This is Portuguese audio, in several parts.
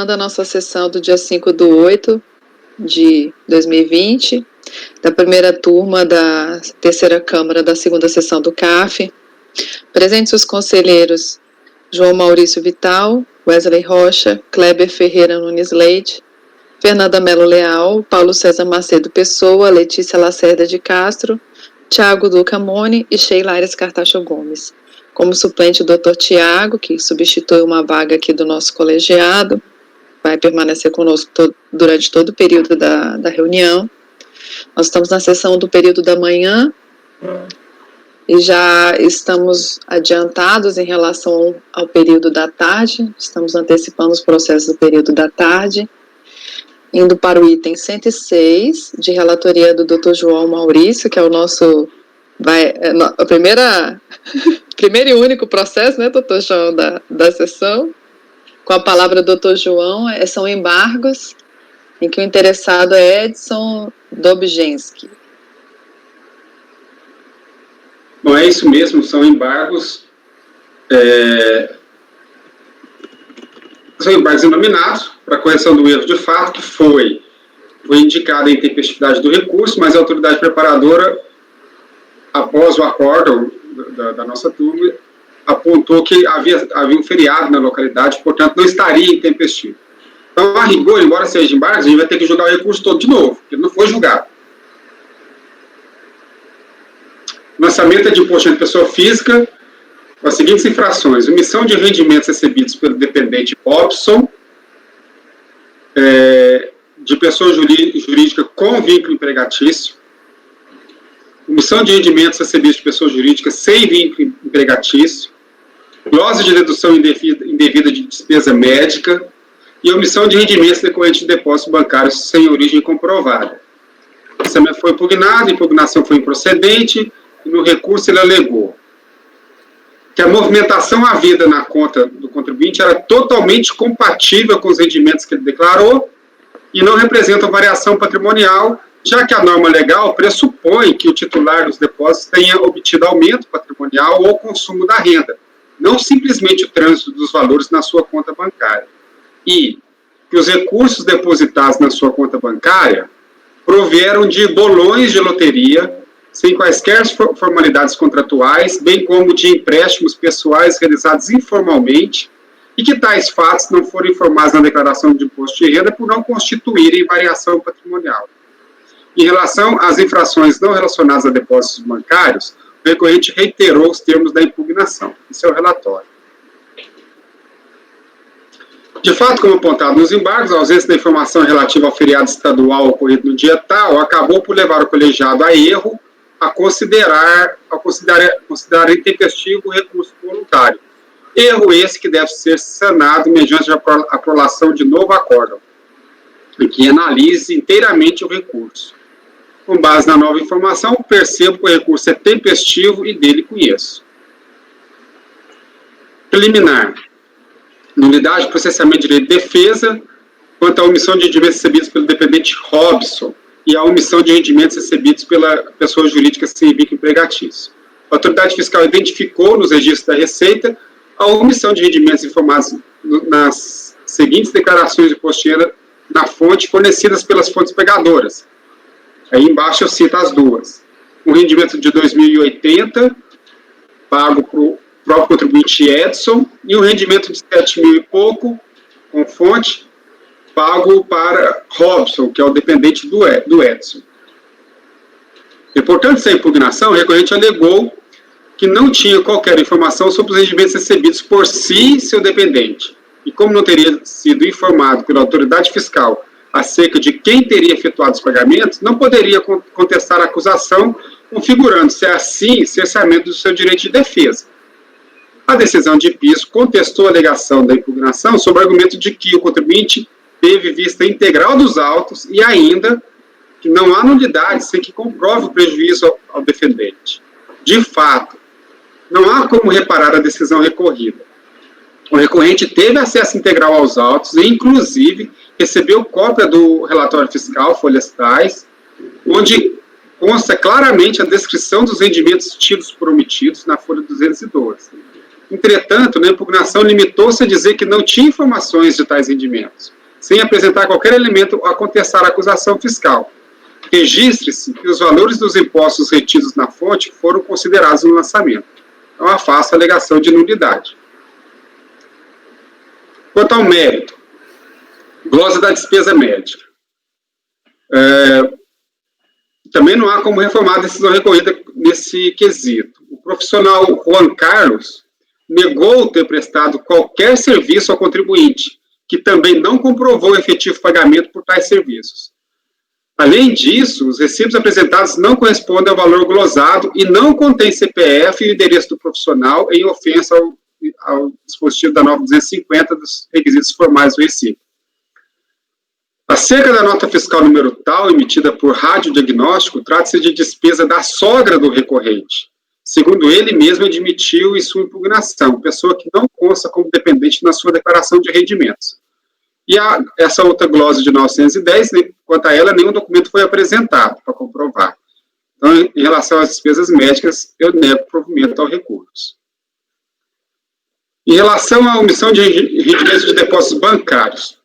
Da nossa sessão do dia 5/8 de 2020, da primeira turma da terceira Câmara da segunda sessão do CAF. Presentes os conselheiros João Maurício Vital, Wesley Rocha, Kleber Ferreira Nunes Leite, Fernanda Melo Leal, Paulo César Macedo Pessoa, Letícia Lacerda de Castro, Tiago Duca Mone e Sheila Aires Cartacho Gomes. Como suplente o Dr. Tiago, que substitui uma vaga aqui do nosso colegiado, vai permanecer conosco durante todo o período da reunião. Nós estamos na sessão do período da manhã e já estamos adiantados em relação ao período da tarde, estamos antecipando os processos do período da tarde, indo para o item 106, de relatoria do Dr. João Maurício, que é o nosso, a primeiro e único processo, né, Dr. João, da sessão. Com a palavra Dr. João, são embargos, em que o interessado é Edson Dobzhensky. Bom, é isso mesmo, são embargos, são embargos inominados para correção do erro de fato, que foi indicada a intempestividade do recurso, mas a autoridade preparadora, após o acórdão da nossa turma, apontou que havia um feriado na localidade, portanto, não estaria intempestivo. Então, a rigor, embora seja embargos, a gente vai ter que julgar o recurso todo de novo, porque não foi julgado. Lançamento de imposto de pessoa física, com as seguintes infrações: omissão de rendimentos recebidos pelo dependente Robson, de pessoa jurídica com vínculo empregatício, omissão de rendimentos recebidos de pessoa jurídica sem vínculo empregatício, glosa de dedução indevida de despesa médica e omissão de rendimentos decorrentes de depósitos bancários sem origem comprovada. O lançamento foi impugnado, a impugnação foi improcedente e no recurso ele alegou que a movimentação havida na conta do contribuinte era totalmente compatível com os rendimentos que ele declarou e não representa variação patrimonial, já que a norma legal pressupõe que o titular dos depósitos tenha obtido aumento patrimonial ou consumo da renda, não simplesmente o trânsito dos valores na sua conta bancária. E que os recursos depositados na sua conta bancária provieram de bolões de loteria, sem quaisquer formalidades contratuais, bem como de empréstimos pessoais realizados informalmente, e que tais fatos não foram informados na declaração de imposto de renda por não constituírem variação patrimonial. Em relação às infrações não relacionadas a depósitos bancários, o recorrente reiterou os termos da impugnação. Esse é o relatório. De fato, como apontado nos embargos, a ausência da informação relativa ao feriado estadual ocorrido no dia tal acabou por levar o colegiado a erro a considerar intempestivo o recurso voluntário. Erro esse que deve ser sanado mediante a aprovação de novo acórdão, em que analise inteiramente o recurso. Com base na nova informação, percebo que o recurso é tempestivo e dele conheço. Preliminar. Nulidade de processamento de direito de defesa quanto à omissão de rendimentos recebidos pelo dependente Robson e a omissão de rendimentos recebidos pela pessoa jurídica sem vínculo empregatício. A autoridade fiscal identificou nos registros da Receita a omissão de rendimentos informados nas seguintes declarações de imposto de renda na fonte fornecidas pelas fontes pegadoras. Aí embaixo eu cito as duas. Um rendimento de 2.080, pago para o próprio contribuinte Edson, e um rendimento de 7.000 e pouco, com fonte, pago para Robson, que é o dependente do Edson. Reportando essa impugnação, o recorrente alegou que não tinha qualquer informação sobre os rendimentos recebidos por si e seu dependente. E como não teria sido informado pela autoridade fiscal acerca de quem teria efetuado os pagamentos, não poderia contestar a acusação, configurando-se assim cerceamento do seu direito de defesa. A decisão de piso contestou a alegação da impugnação sob o argumento de que o contribuinte teve vista integral dos autos e ainda que não há nulidade sem que comprove o prejuízo ao defendente. De fato, não há como reparar a decisão recorrida. O recorrente teve acesso integral aos autos e, inclusive, recebeu cópia do relatório fiscal, folhas tais, onde consta claramente a descrição dos rendimentos tidos por omitidos na folha 212. Entretanto, na impugnação limitou-se a dizer que não tinha informações de tais rendimentos, sem apresentar qualquer elemento a contestar a acusação fiscal. Registre-se que os valores dos impostos retidos na fonte foram considerados no lançamento. Então, afasta a alegação de nulidade. Quanto ao mérito, glosa da despesa médica. Também não há como reformar a decisão recorrida nesse quesito. O profissional Juan Carlos negou ter prestado qualquer serviço ao contribuinte, que também não comprovou o efetivo pagamento por tais serviços. Além disso, os recibos apresentados não correspondem ao valor glosado e não contêm CPF e o endereço do profissional em ofensa ao dispositivo da nova 250 dos requisitos formais do recibo. Acerca da nota fiscal número tal, emitida por radiodiagnóstico, trata-se de despesa da sogra do recorrente. Segundo ele mesmo admitiu em sua impugnação, pessoa que não consta como dependente na sua declaração de rendimentos. E essa outra glosa de 910, quanto a ela, nenhum documento foi apresentado para comprovar. Então, em relação às despesas médicas, eu nego provimento ao recurso. Em relação à omissão de rendimentos de depósitos bancários,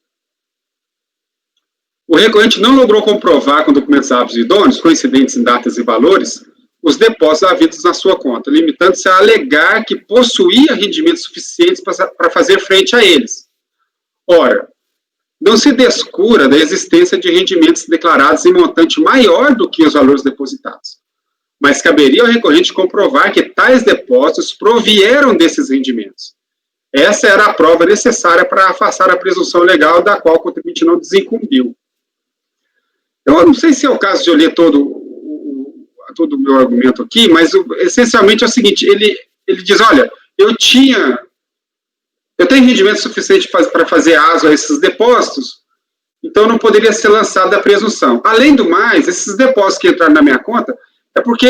o recorrente não logrou comprovar com documentos hábeis e idôneos, coincidentes em datas e valores, os depósitos havidos na sua conta, limitando-se a alegar que possuía rendimentos suficientes para fazer frente a eles. Ora, não se descura da existência de rendimentos declarados em montante maior do que os valores depositados, mas caberia ao recorrente comprovar que tais depósitos provieram desses rendimentos. Essa era a prova necessária para afastar a presunção legal da qual o contribuinte não desincumbiu. Eu não sei se é o caso de eu ler todo o meu argumento aqui, mas essencialmente é o seguinte, ele diz, olha, eu tenho rendimento suficiente para fazer aso a esses depósitos, então não poderia ser lançada a presunção. Além do mais, esses depósitos que entraram na minha conta, é porque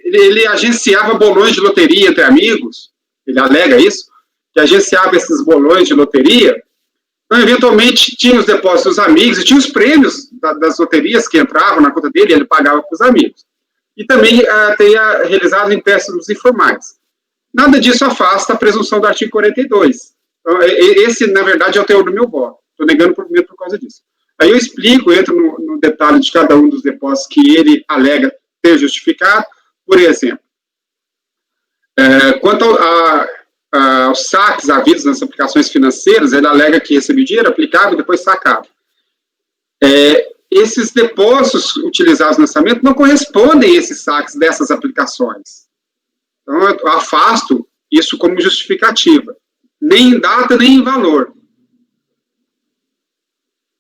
ele agenciava bolões de loteria entre amigos, ele alega isso, que agenciava esses bolões de loteria, então, eventualmente, tinha os depósitos dos amigos e tinha os prêmios das loterias que entravam na conta dele, ele pagava para os amigos. E também teria realizado empréstimos informais. Nada disso afasta a presunção do artigo 42. Então, esse, na verdade, é o teor do meu voto. Estou negando o provimento por causa disso. Aí eu explico, entro no detalhe de cada um dos depósitos que ele alega ter justificado. Por exemplo, quanto aos saques havidos nas aplicações financeiras, ele alega que recebeu dinheiro, aplicava e depois sacava. Esses depósitos utilizados no lançamento não correspondem a esses saques dessas aplicações. Então, eu afasto isso como justificativa. Nem em data, nem em valor.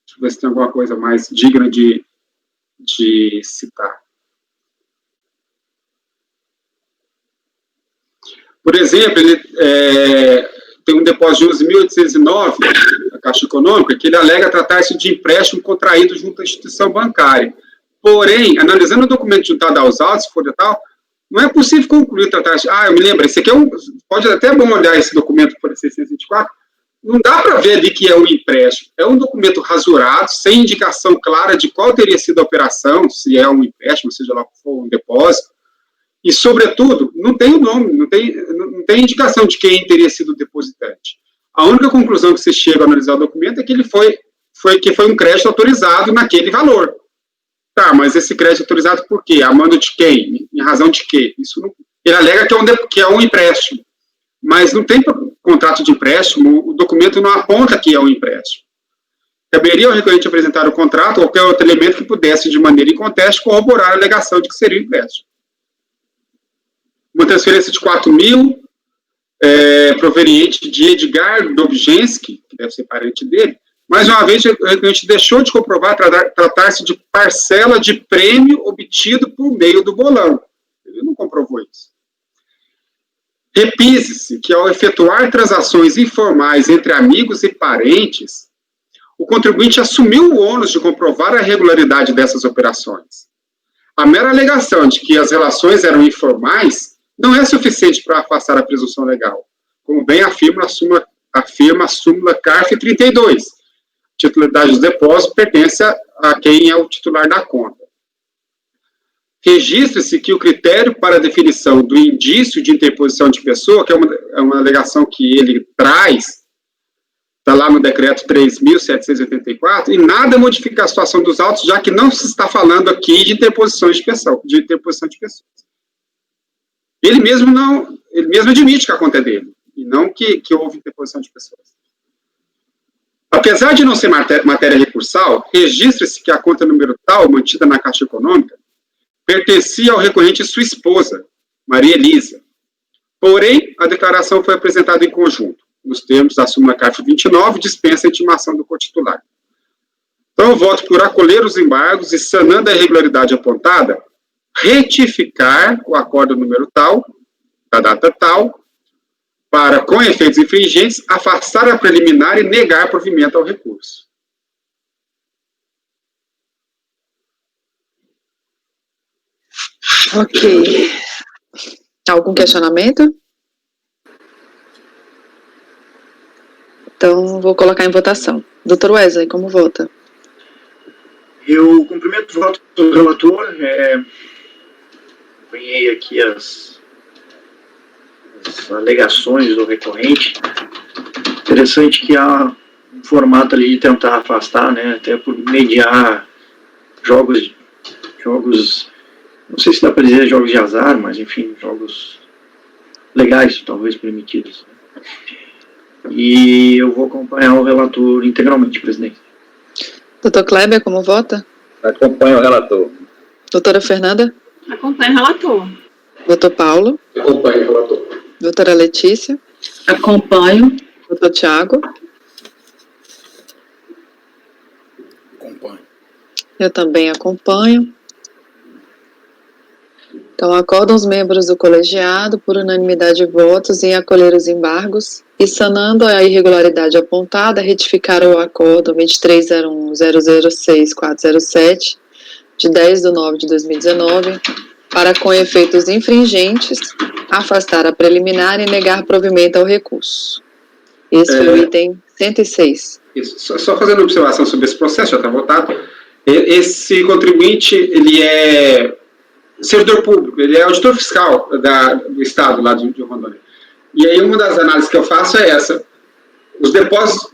Deixa eu ver se tem alguma coisa mais digna de citar. Por exemplo, ele tem um depósito de 11.809, da Caixa Econômica, que ele alega tratar-se de empréstimo contraído junto à instituição bancária. Porém, analisando o documento juntado aos autos, folha tal, não é possível concluir tratar-se... eu me lembro, esse aqui pode até bom olhar esse documento por 624, não dá para ver ali que é um empréstimo. É um documento rasurado, sem indicação clara de qual teria sido a operação, se é um empréstimo, seja lá for um depósito. E, sobretudo, não tem o nome, não tem indicação de quem teria sido o depositante. A única conclusão que se chega ao analisar o documento é que ele foi um crédito autorizado naquele valor. Tá, mas esse crédito autorizado por quê? A mando de quem? Em razão de quê? Isso não, ele alega que é um empréstimo. Mas não tem contrato de empréstimo, o documento não aponta que é um empréstimo. Caberia ao recorrente apresentar o contrato ou qualquer outro elemento que pudesse, de maneira inconteste, corroborar a alegação de que seria um empréstimo. Uma transferência de 4.000, proveniente de Edgar Dovzhensky, que deve ser parente dele, mais uma vez, o recorrente deixou de comprovar tratar-se de parcela de prêmio obtido por meio do bolão. Ele não comprovou isso. Repise-se que, ao efetuar transações informais entre amigos e parentes, o contribuinte assumiu o ônus de comprovar a regularidade dessas operações. A mera alegação de que as relações eram informais não é suficiente para afastar a presunção legal, como bem afirma a súmula CARF 32. Titularidade dos depósitos pertence a quem é o titular da conta. registre-se que o critério para a definição do indício de interposição de pessoa, que é uma alegação que ele traz, está lá no decreto 3.784, e nada modifica a situação dos autos, já que não se está falando aqui de interposição de pessoas. Ele mesmo admite que a conta é dele, e não que houve interposição de pessoas. Apesar de não ser matéria recursal, registre-se que a conta número tal, mantida na Caixa Econômica, pertencia ao recorrente sua esposa, Maria Elisa. Porém, a declaração foi apresentada em conjunto. Nos termos da súmula CARF 29, dispensa a intimação do cotitular. Então, eu voto por acolher os embargos e, sanando a irregularidade apontada, retificar o acordo número tal, da data tal, para, com efeitos infringentes, afastar a preliminar e negar provimento ao recurso. Ok. Algum questionamento? Então, vou colocar em votação. Dr. Wesley, como vota? Eu cumprimento o voto do relator, acompanhei aqui as alegações do recorrente. Interessante que há um formato ali de tentar afastar, né, até por mediar jogos, não sei se dá para dizer jogos de azar, mas enfim, jogos legais, talvez permitidos. E eu vou acompanhar o relator integralmente, presidente. Dr. Kleber, como vota? Acompanho o relator. Doutora Fernanda? Acompanho o relator. Dr. Paulo? Acompanho o relator. Doutora Letícia? Acompanho. Dr. Tiago? Acompanho. Eu também acompanho. Então, acordam os membros do colegiado, por unanimidade de votos, em acolher os embargos e, sanando a irregularidade apontada, retificar o acordo 2301.006.407, de 10/9/2019, para, com efeitos infringentes, afastar a preliminar e negar provimento ao recurso. Esse foi o item 106. Isso. Só fazendo uma observação sobre esse processo, já está votado. Esse contribuinte, ele é servidor público, ele é auditor fiscal do Estado, lá de Rondônia. E aí uma das análises que eu faço é essa. Os depósitos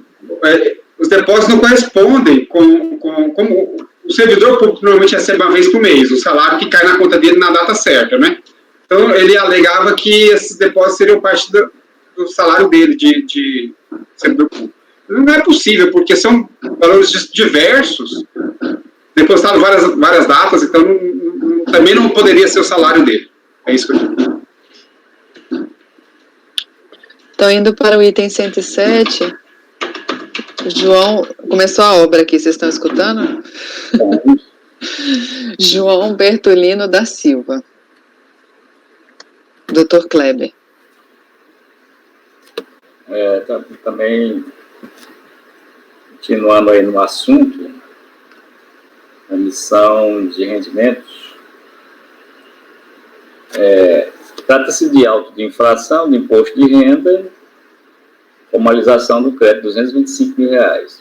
não correspondem com o servidor público normalmente recebe uma vez por mês, o salário que cai na conta dele na data certa, né? Então, ele alegava que esses depósitos seriam parte do salário dele, de servidor público. Não é possível, porque são valores diversos, depositados várias datas, então também não poderia ser o salário dele. É isso que eu digo. Então, indo para o item 107, João, começou a obra aqui, vocês estão escutando? João Bertolino da Silva. Dr. Kleber. Também, continuando aí no assunto, a emissão de rendimentos, trata-se de auto de infração de imposto de renda, formalização do crédito de R$225 mil.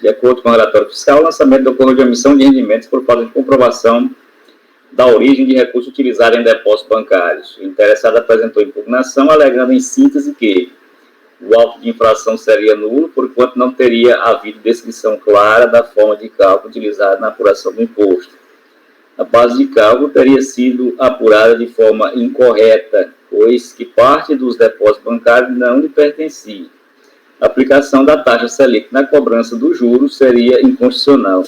De acordo com o relatório fiscal, o lançamento ocorreu de emissão de rendimentos por falta de comprovação da origem de recurso utilizado em depósitos bancários. O interessado apresentou impugnação, alegando em síntese que o auto de infração seria nulo, porquanto não teria havido descrição clara da forma de cálculo utilizada na apuração do imposto. A base de cálculo teria sido apurada de forma incorreta, pois que parte dos depósitos bancários não lhe pertencia. A aplicação da taxa Selic na cobrança do juros seria inconstitucional.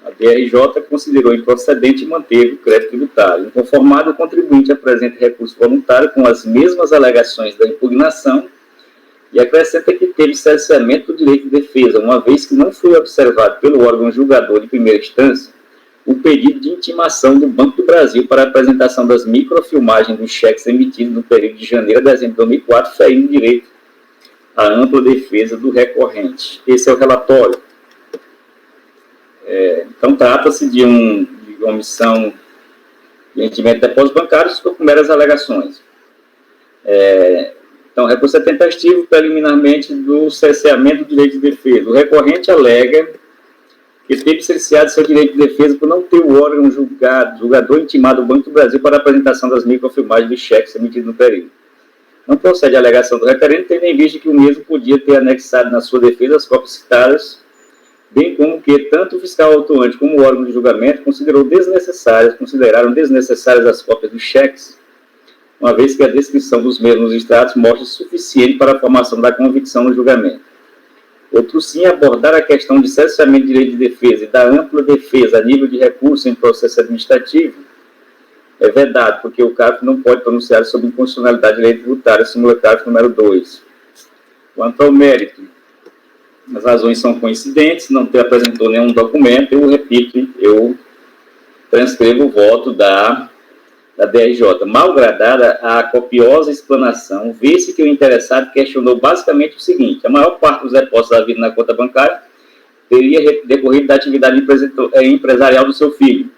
A DRJ considerou improcedente e manteve o crédito tributário. Inconformado, o contribuinte apresenta recurso voluntário com as mesmas alegações da impugnação e acrescenta que teve cerceamento do direito de defesa, uma vez que não foi observado pelo órgão julgador de primeira instância o pedido de intimação do Banco do Brasil para a apresentação das microfilmagens dos cheques emitidos no período de janeiro a dezembro de 2004, ferindo o direito à ampla defesa do recorrente. Esse é o relatório. Então, trata-se de omissão de rendimento de depósitos bancários com meras alegações. Então, recurso é tentativo preliminarmente do cerceamento do direito de defesa. O recorrente alega que teve cerceado seu direito de defesa por não ter o órgão julgador intimado do Banco do Brasil para a apresentação das microfilmagens dos cheques emitidos no período. Não procede a alegação do requerente, tendo em vista que o mesmo podia ter anexado na sua defesa as cópias citadas, bem como que tanto o fiscal autuante como o órgão de julgamento consideraram desnecessárias as cópias dos cheques, uma vez que a descrição dos mesmos extratos mostra suficiente para a formação da convicção no julgamento. Outro sim, abordar a questão de cerceamento de direito de defesa e da ampla defesa a nível de recurso em processo administrativo é vedado, porque o CARF não pode pronunciar sobre inconstitucionalidade de lei tributária, súmula CARF número 2. Quanto ao mérito, as razões são coincidentes, não ter apresentou nenhum documento, eu repito, eu transcrevo o voto da DRJ. Malgradada a copiosa explanação, vê-se que o interessado questionou basicamente o seguinte: a maior parte dos depósitos havidos na conta bancária teria decorrido da atividade empresarial do seu filho,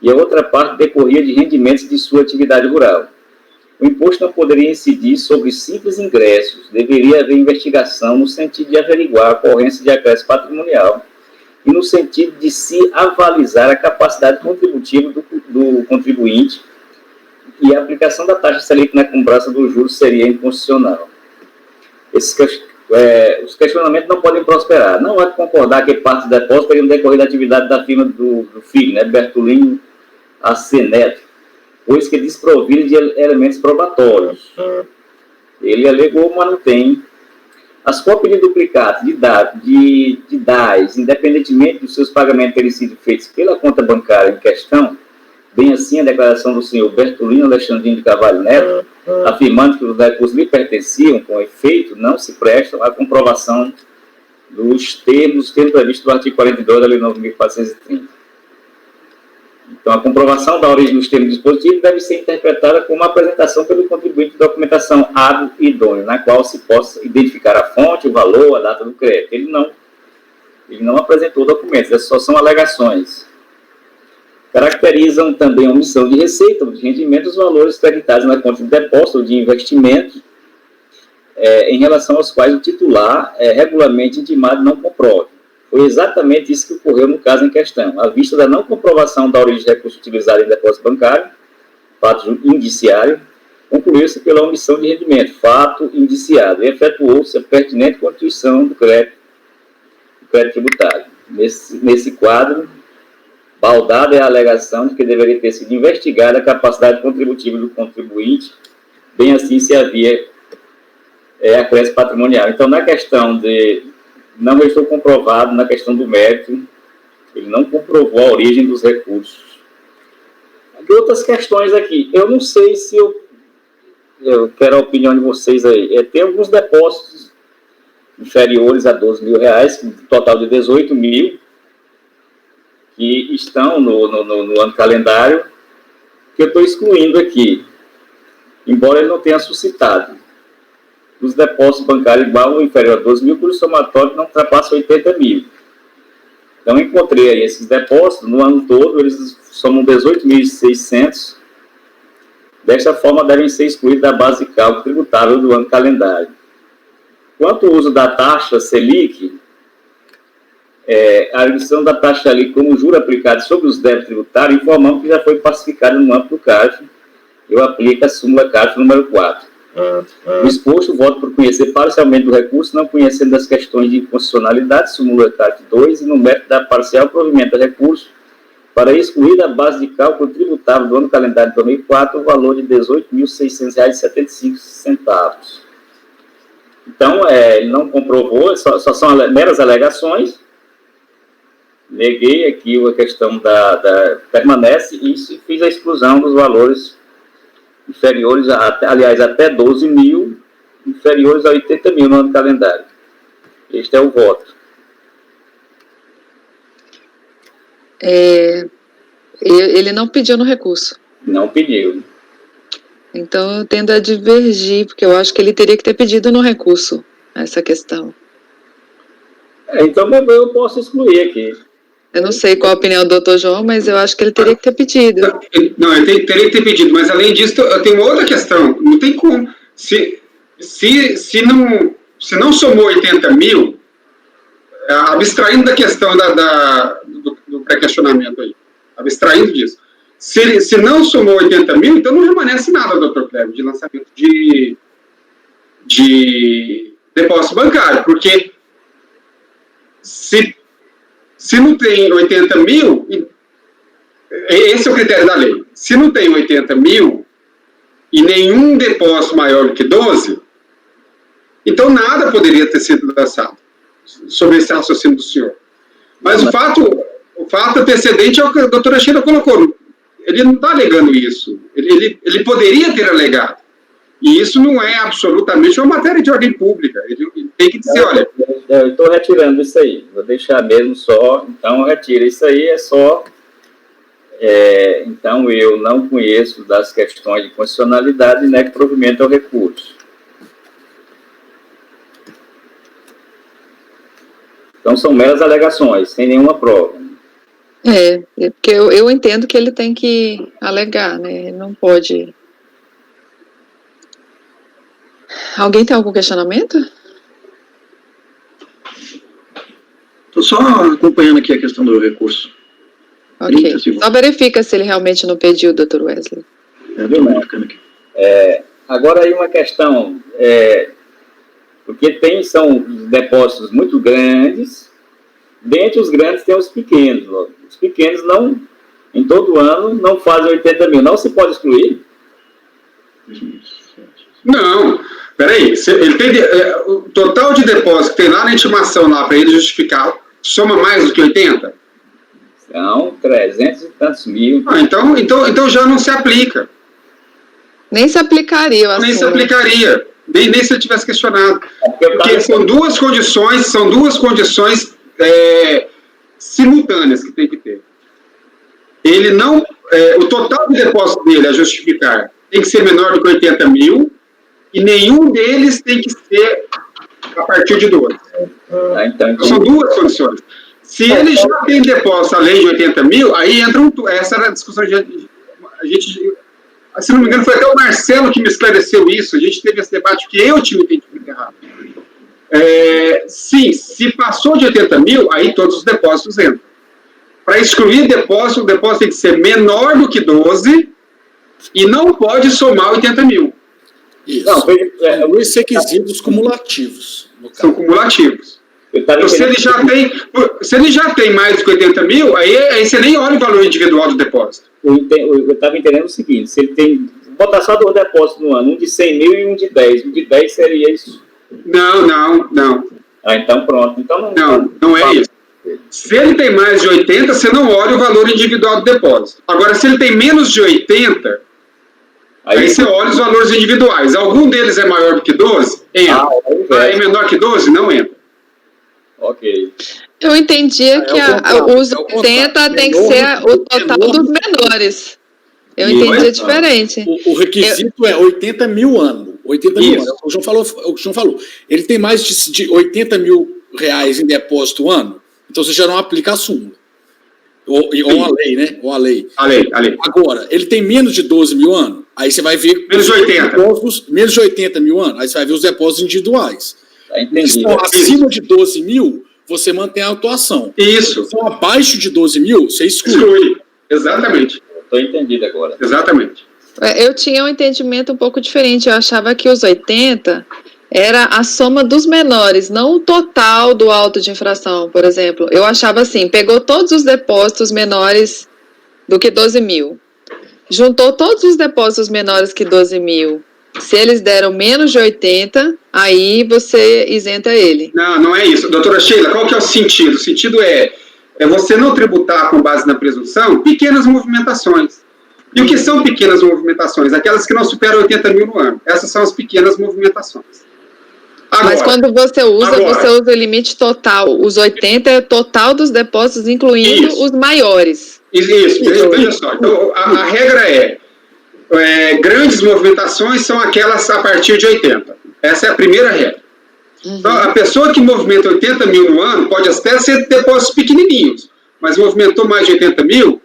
e a outra parte decorria de rendimentos de sua atividade rural. O imposto não poderia incidir sobre simples ingressos, deveria haver investigação no sentido de averiguar a ocorrência de acréscimo patrimonial e no sentido de se avalizar a capacidade contributiva do contribuinte, e a aplicação da taxa Selic na cobrança dos juros seria inconstitucional. Os questionamentos não podem prosperar. Não há que concordar que parte do depósito teria decorrido da atividade da firma do filho, né, Bertolino AC Neto, pois que desprovido de elementos probatórios. Ele alegou, mas não tem. As cópias de duplicados de DAS, independentemente dos seus pagamentos terem sido feitos pela conta bancária em questão, bem assim a declaração do senhor Bertolino Alexandrino de Carvalho Neto, afirmando que os recursos lhe pertenciam, com efeito, não se prestam à comprovação dos termos previstos no artigo 42 da Lei 9.430. Então, a comprovação da origem dos termos dispositivos deve ser interpretada como a apresentação pelo contribuinte de documentação hábil e idônea, na qual se possa identificar a fonte, o valor, a data do crédito. Ele não apresentou documentos, essas só são alegações. Caracterizam também a omissão de receita ou de rendimento os valores creditados na conta de depósito ou de investimento, em relação aos quais o titular regularmente intimado não comprove. Foi exatamente isso que ocorreu no caso em questão. À vista da não comprovação da origem de recurso utilizado em depósito bancário, fato indiciário, concluiu-se pela omissão de rendimento, fato indiciado, e efetuou-se a pertinente constituição do crédito tributário. Nesse quadro, baldada é a alegação de que deveria ter sido investigada a capacidade contributiva do contribuinte, bem assim se havia acréscimo patrimonial. Então, na questão de não restou comprovado, na questão do mérito, ele não comprovou a origem dos recursos. Tem outras questões aqui. Eu não sei se eu quero a opinião de vocês aí. Tem alguns depósitos inferiores a R$12.000, total de 18 mil, que estão no ano calendário, que eu estou excluindo aqui, embora ele não tenha suscitado. Os depósitos bancários igual ou inferior a 12 mil, por somatório não ultrapassa 80 mil. Então, encontrei aí esses depósitos, no ano todo, eles somam 18.600. Desta forma, devem ser excluídos da base de cálculo tributável do ano calendário. Quanto ao uso da taxa Selic, a redução da taxa Selic como juro aplicado sobre os débitos tributários, informamos que já foi pacificado no âmbito do CARF. Eu aplico a súmula CARF número 4. O exposto, voto por conhecer parcialmente do recurso, não conhecendo as questões de inconstitucionalidade, súmula CARF 2, e no mérito da parcial provimento do recurso, para excluir da base de cálculo tributável do ano calendário de 2004 o valor de R$ 18.600,75. Então, ele não comprovou, só são meras alegações. Neguei aqui a questão permanece e fiz a exclusão dos valores inferiores, até 12 mil, inferiores a 80 mil no ano calendário. Este é o voto. Ele não pediu no recurso. Não pediu. Então, eu tendo a divergir, porque eu acho que ele teria que ter pedido no recurso essa questão. Então, eu posso excluir aqui. Eu não sei qual a opinião do Dr. João, mas eu acho que ele teria que ter pedido. Não, ele teria que ter pedido, mas além disso, eu tenho outra questão. Não tem como. Se não somou 80 mil, abstraindo da questão do pré-questionamento aí, abstraindo disso, se não somou 80 mil, então não remanesce nada, doutor Cleber, de lançamento de depósito bancário, porque se não tem 80 mil, esse é o critério da lei, se não tem 80 mil e nenhum depósito maior do que 12, então nada poderia ter sido lançado sobre esse raciocínio do senhor. Mas o fato antecedente é o que a doutora Sheila colocou. Ele não está alegando isso. Ele poderia ter alegado. E isso não é absolutamente uma matéria de ordem pública. Ele tem que dizer, olha... Eu estou retirando isso aí. Vou deixar mesmo só... Então, retira. Isso aí é só... então, eu não conheço das questões de constitucionalidade e nego provimento ao recurso. Então, são meras alegações, sem nenhuma prova. Porque eu entendo que ele tem que alegar, né? Ele não pode... Alguém tem algum questionamento? Estou só acompanhando aqui a questão do recurso. Ok. Só verifica se ele realmente não pediu, doutor Wesley. Estou verificando aqui. Agora aí uma questão, porque são depósitos muito grandes, dentre os grandes tem os pequenos. Os pequenos não, em todo ano, não fazem 80 mil. Não se pode excluir? Não, peraí, ele tem o total de depósito que tem lá na intimação, lá para ele justificar, soma mais do que 80? São 300 e tantos mil. Então já não se aplica. Nem se aplicaria o assunto. Nem se aplicaria, nem se ele tivesse questionado. Porque são duas condições simultâneas que tem que ter. Ele não... o total de depósito dele a justificar tem que ser menor do que 80 mil e nenhum deles tem que ser a partir de 12. Então, são duas condições. Se ele já tem depósito além de 80 mil, aí entra essa era a discussão a gente... Se não me engano, foi até o Marcelo que me esclareceu isso. A gente teve esse debate que eu tinha entendido errado. Sim, se passou de 80 mil, aí todos os depósitos entram. Para excluir depósito, o depósito tem que ser menor do que 12 e não pode somar 80 mil. Isso. Não, são dois requisitos cumulativos. São cumulativos. Então, se ele já tem mais do que 80 mil, aí você nem olha o valor individual do depósito. Eu estava entendendo o seguinte, se ele tem... Botar só 2 depósitos no ano, um de 100 mil e um de 10. Um de 10 seria isso? Não. Então pronto. Então não é isso. Se ele tem mais de 80, você não olha o valor individual do depósito. Agora, se ele tem menos de 80, aí você olha os valores individuais. Algum deles é maior do que 12? Entra. É menor que 12? Não entra. Ok. Eu entendia que os 80 tem que ser o total dos menores. Eu entendi diferente. O requisito é 80 mil ano. 80 mil ano. O João falou. Ele tem mais de 80 mil reais em depósito ano, então você já não aplica a súmula. Ou a lei, né? Ou a lei. A lei. Agora, ele tem menos de 12 mil ano, aí você vai ver... Menos de 80. Menos de 80 mil ano, aí você vai ver os depósitos individuais. Entendi. Então, acima de 12 mil, você mantém a atuação. Isso. Então, abaixo de 12 mil, você exclui. Exatamente. Estou entendido agora. Exatamente. Eu tinha um entendimento um pouco diferente. Eu achava que os 80 era a soma dos menores, não o total do auto de infração, por exemplo. Eu achava assim, pegou todos os depósitos menores do que 12 mil, juntou todos os depósitos menores que 12 mil. Se eles deram menos de 80, aí você isenta ele. Não é isso. Doutora Sheila, qual que é o sentido? O sentido é você não tributar com base na presunção pequenas movimentações. E o que são pequenas movimentações? Aquelas que não superam 80 mil no ano. Essas são as pequenas movimentações. Agora, mas quando você usa o limite total. Os 80 é o total dos depósitos, incluindo os maiores. Isso. Veja só. Então, a regra grandes movimentações são aquelas a partir de 80. Essa é a primeira regra. Então, a pessoa que movimenta 80 mil no ano pode até ser depósitos pequenininhos, mas movimentou mais de 80 mil,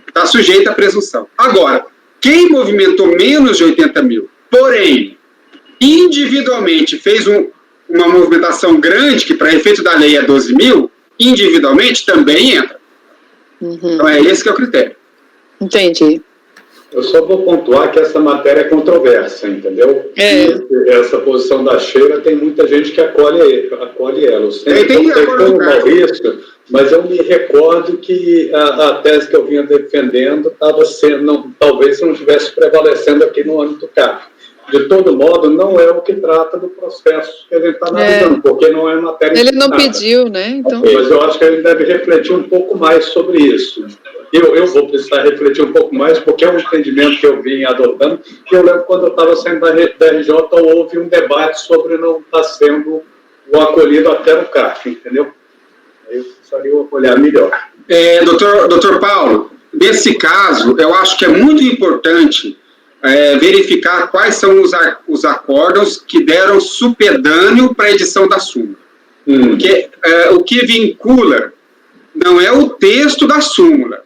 está sujeito à presunção. Agora, quem movimentou menos de 80 mil, porém, individualmente fez uma movimentação grande, que para efeito da lei é 12 mil, individualmente também entra. Então é esse que é o critério. Entendi. Eu só vou pontuar que essa matéria é controversa, entendeu? Essa posição da Sheila tem muita gente que acolhe ela. Eu sempre voltei com o Maurício, mas eu me recordo que a tese que eu vinha defendendo estava sendo, talvez não estivesse prevalecendo aqui no âmbito do CAF. De todo modo, não é o que trata do processo que a gente está analisando, porque não é matéria. Ele não pediu, né? Então... Mas eu acho que ele deve refletir um pouco mais sobre isso. Eu vou precisar refletir um pouco mais, porque é um entendimento que eu vim adotando, e eu lembro quando eu estava saindo da RJ, houve um debate sobre não estar sendo o acolhido até no CAF, entendeu? Aí eu precisaria olhar melhor. Doutor Paulo, nesse caso, eu acho que é muito importante verificar quais são os acórdãos que deram supedâneo para a edição da súmula. Porque o que vincula não é o texto da súmula,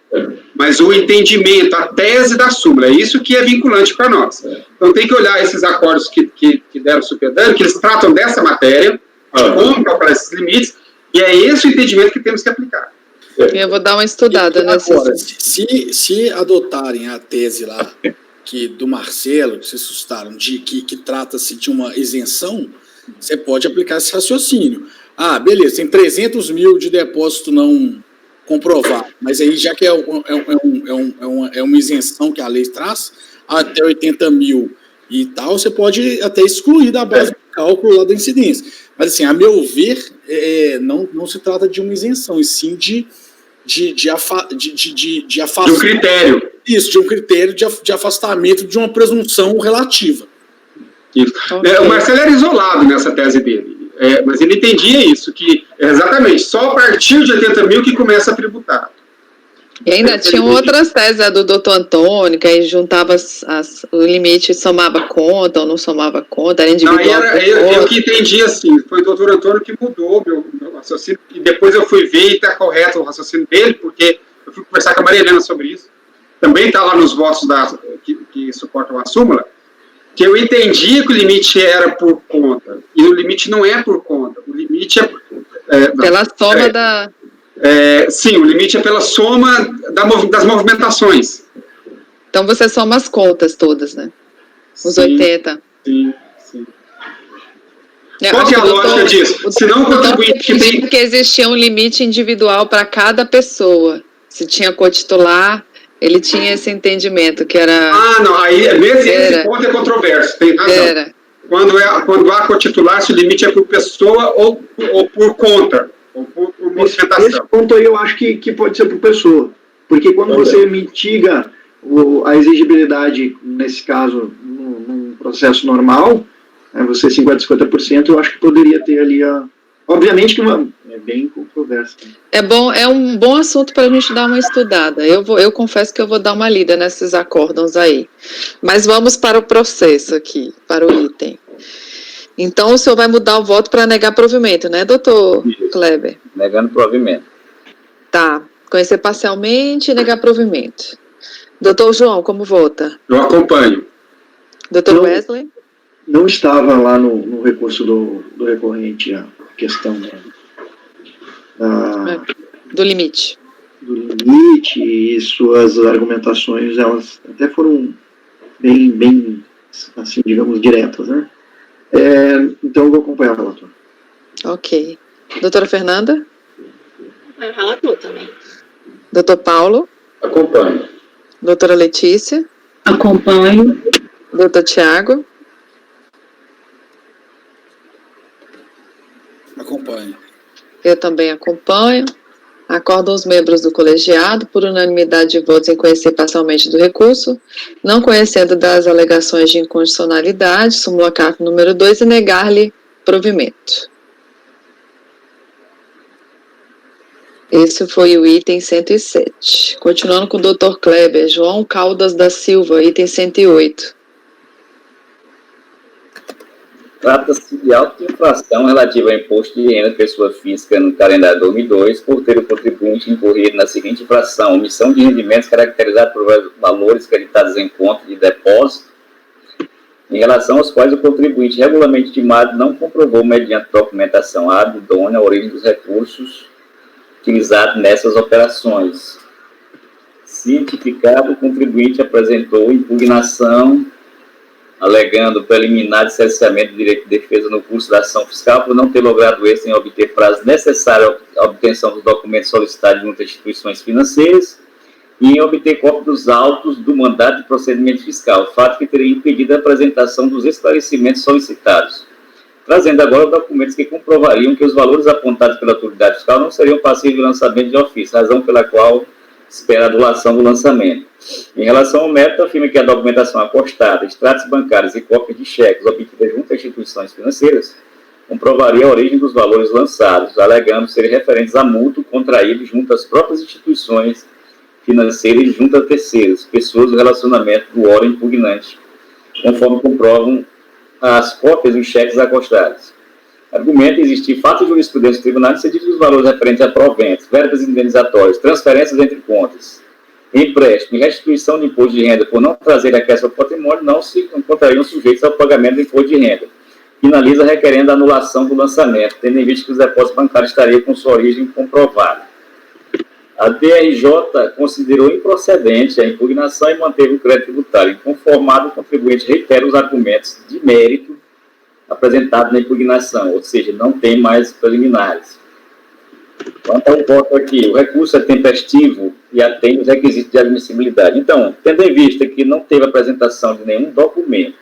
mas o entendimento, a tese da súmula. É isso que é vinculante para nós. Então tem que olhar esses acordos que deram supedâneo, que eles tratam dessa matéria, de como calcular esses limites, e é esse o entendimento que temos que aplicar. Eu vou dar uma estudada nessa. Agora, se adotarem a tese lá do Marcelo, que vocês assustaram, que trata-se de uma isenção, você pode aplicar esse raciocínio. Ah, beleza, tem 300 mil de depósito não comprovado, mas aí já que é uma isenção que a lei traz, até 80 mil e tal, você pode até excluir da base de cálculo lá da incidência. Mas assim, a meu ver, não se trata de uma isenção, e sim de afastar. De um critério. Isso, de um critério de afastamento de uma presunção relativa. Isso. Okay. O Marcelo era isolado nessa tese dele, mas ele entendia isso, que exatamente só a partir de 80 mil que começa a tributar. E ainda tinham outras teses, a do doutor Antônio, que aí juntava o limite, somava conta ou não somava conta, era individual. Não, eu que entendi assim, foi o doutor Antônio que mudou meu raciocínio, e depois eu fui ver e está correto o raciocínio dele, porque eu fui conversar com a Maria Helena sobre isso. Também está lá nos votos que suportam a súmula, que eu entendi que o limite era por conta, e o limite não é por conta, o limite pela soma da... sim, o limite é pela soma das movimentações. Então você soma as contas todas, né? Os sim, 80. Sim. Qual que é a lógica disso? Se não o contribuinte que tem... Porque existia um limite individual para cada pessoa. Se tinha cotitular... Ele tinha esse entendimento, que era... não, aí esse ponto é controverso, tem razão. Quando há cotitular, se o limite é por pessoa ou por conta, ou por movimentação. Esse ponto aí eu acho que pode ser por pessoa, porque quando você mitiga a exigibilidade, nesse caso, num processo normal, você 50%, eu acho que poderia ter ali Obviamente que é bem controverso. É um bom assunto para a gente dar uma estudada. Eu confesso que eu vou dar uma lida nesses acórdãos aí. Mas vamos para o processo aqui, para o item. Então, o senhor vai mudar o voto para negar provimento, né, doutor Kleber? Negando provimento. Tá. Conhecer parcialmente e negar provimento. Doutor João, como vota? Eu acompanho. Doutor Wesley? Não estava lá no recurso do recorrente a questão do limite. Do limite e suas argumentações, elas até foram bem assim, digamos, diretas, né? Então eu vou acompanhar o relator. Ok. Doutora Fernanda? É o relator também. Doutor Paulo? Acompanho. Doutora Letícia? Acompanho. Doutor Tiago? Acompanho. Eu também acompanho. Acordam os membros do colegiado, por unanimidade de votos, em conhecer parcialmente do recurso, não conhecendo das alegações de inconstitucionalidade, súmula CAF número 2, e negar-lhe provimento. Esse foi o item 107. Continuando com o doutor Kleber, João Caldas da Silva, item 108. Trata-se de auto-infração relativa ao imposto de renda de pessoa física no calendário 2002, por ter o contribuinte incorrido na seguinte infração: omissão de rendimentos caracterizado por valores creditados em conta de depósito em relação aos quais o contribuinte regularmente intimado não comprovou, mediante documentação hábil e idônea, a origem dos recursos utilizados nessas operações. Cientificado, o contribuinte apresentou impugnação, alegando preliminar de cerceamento do direito de defesa no curso da ação fiscal por não ter logrado êxito em obter prazo necessário à obtenção dos documentos solicitados junto às instituições financeiras e em obter cópia dos autos do mandado de procedimento fiscal, fato que teria impedido a apresentação dos esclarecimentos solicitados, trazendo agora documentos que comprovariam que os valores apontados pela autoridade fiscal não seriam passíveis de lançamento de ofício, razão pela qual espera a anulação do lançamento. Em relação ao mérito, afirma que a documentação apostada, extratos bancários e cópias de cheques obtidas junto a instituições financeiras comprovaria a origem dos valores lançados, alegando serem referentes a mútuo contraído junto às próprias instituições financeiras e junto a terceiros, pessoas do relacionamento do órgão impugnante, conforme comprovam as cópias dos cheques acostados. Argumenta existir fato de jurisprudência do tribunal no sentido dos valores referentes a proventos, verbas indenizatórias, transferências entre contas, empréstimo e restituição de imposto de renda por não trazer aqueça ao patrimônio não se encontrariam sujeitos ao pagamento do imposto de renda. Finaliza requerendo a anulação do lançamento, tendo em vista que os depósitos bancários estariam com sua origem comprovada. A DRJ considerou improcedente a impugnação e manteve o crédito tributário. Inconformado, o contribuinte reitera os argumentos de mérito apresentados na impugnação, ou seja, não tem mais preliminares. Quanto ao voto aqui, o recurso é tempestivo e atende os requisitos de admissibilidade. Então, tendo em vista que não teve apresentação de nenhum documento,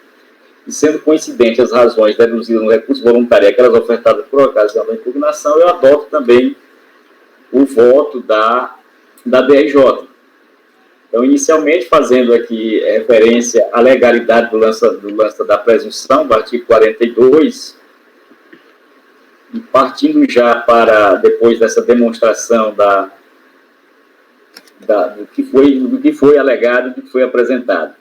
e sendo coincidente as razões deduzidas no recurso voluntário e aquelas ofertadas por ocasião da impugnação, eu adoto também o voto da DRJ. Então, inicialmente, fazendo aqui referência à legalidade do lance da presunção, do artigo 42, e partindo já para, depois dessa demonstração do que foi alegado e do que foi apresentado.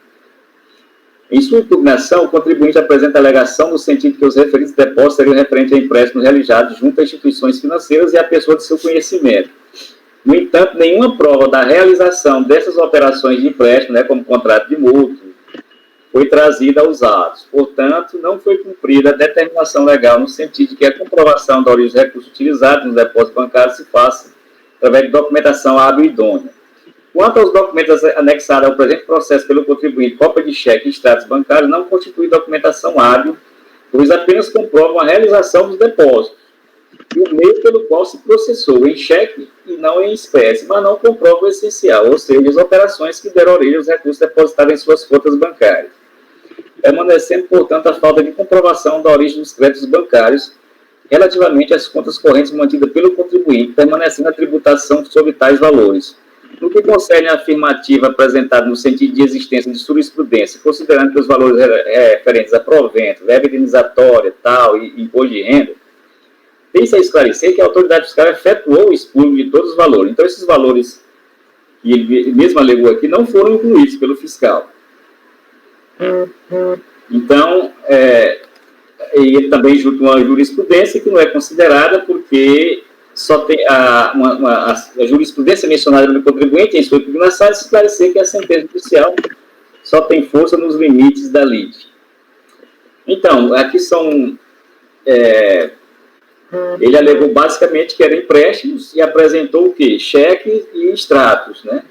Em sua impugnação, o contribuinte apresenta a alegação no sentido que os referidos depósitos seriam referentes a empréstimos realizados junto a instituições financeiras e a pessoa de seu conhecimento. No entanto, nenhuma prova da realização dessas operações de empréstimo, como contrato de mútuo, foi trazida aos atos. Portanto, não foi cumprida a determinação legal no sentido de que a comprovação da origem dos recursos utilizados nos depósitos bancários se faça através de documentação hábil e idônea. Quanto aos documentos anexados ao presente processo pelo contribuinte, cópia de cheque e extratos bancários não constitui documentação hábil, pois apenas comprovam a realização dos depósitos e o meio pelo qual se processou em cheque e não em espécie, mas não comprovam o essencial, ou seja, as operações que deram origem aos recursos depositados em suas contas bancárias. Permanecendo, portanto, a falta de comprovação da origem dos créditos bancários relativamente às contas correntes mantidas pelo contribuinte, permanecendo a tributação sobre tais valores. No que concerne a afirmativa apresentada no sentido de existência de jurisprudência, considerando que os valores referentes a provento, verba indenizatória, tal, e imposto de renda, tem-se a esclarecer que a autoridade fiscal efetuou o expurgo de todos os valores. Então, esses valores que ele mesmo alegou aqui não foram incluídos pelo fiscal. Então, ele também junto uma jurisprudência que não é considerada porque só tem a jurisprudência mencionada pelo contribuinte em sua impugnação se esclarecer que a sentença judicial só tem força nos limites da lide. Então, aqui são... ele alegou basicamente que eram empréstimos e apresentou o quê? Cheques e extratos, né?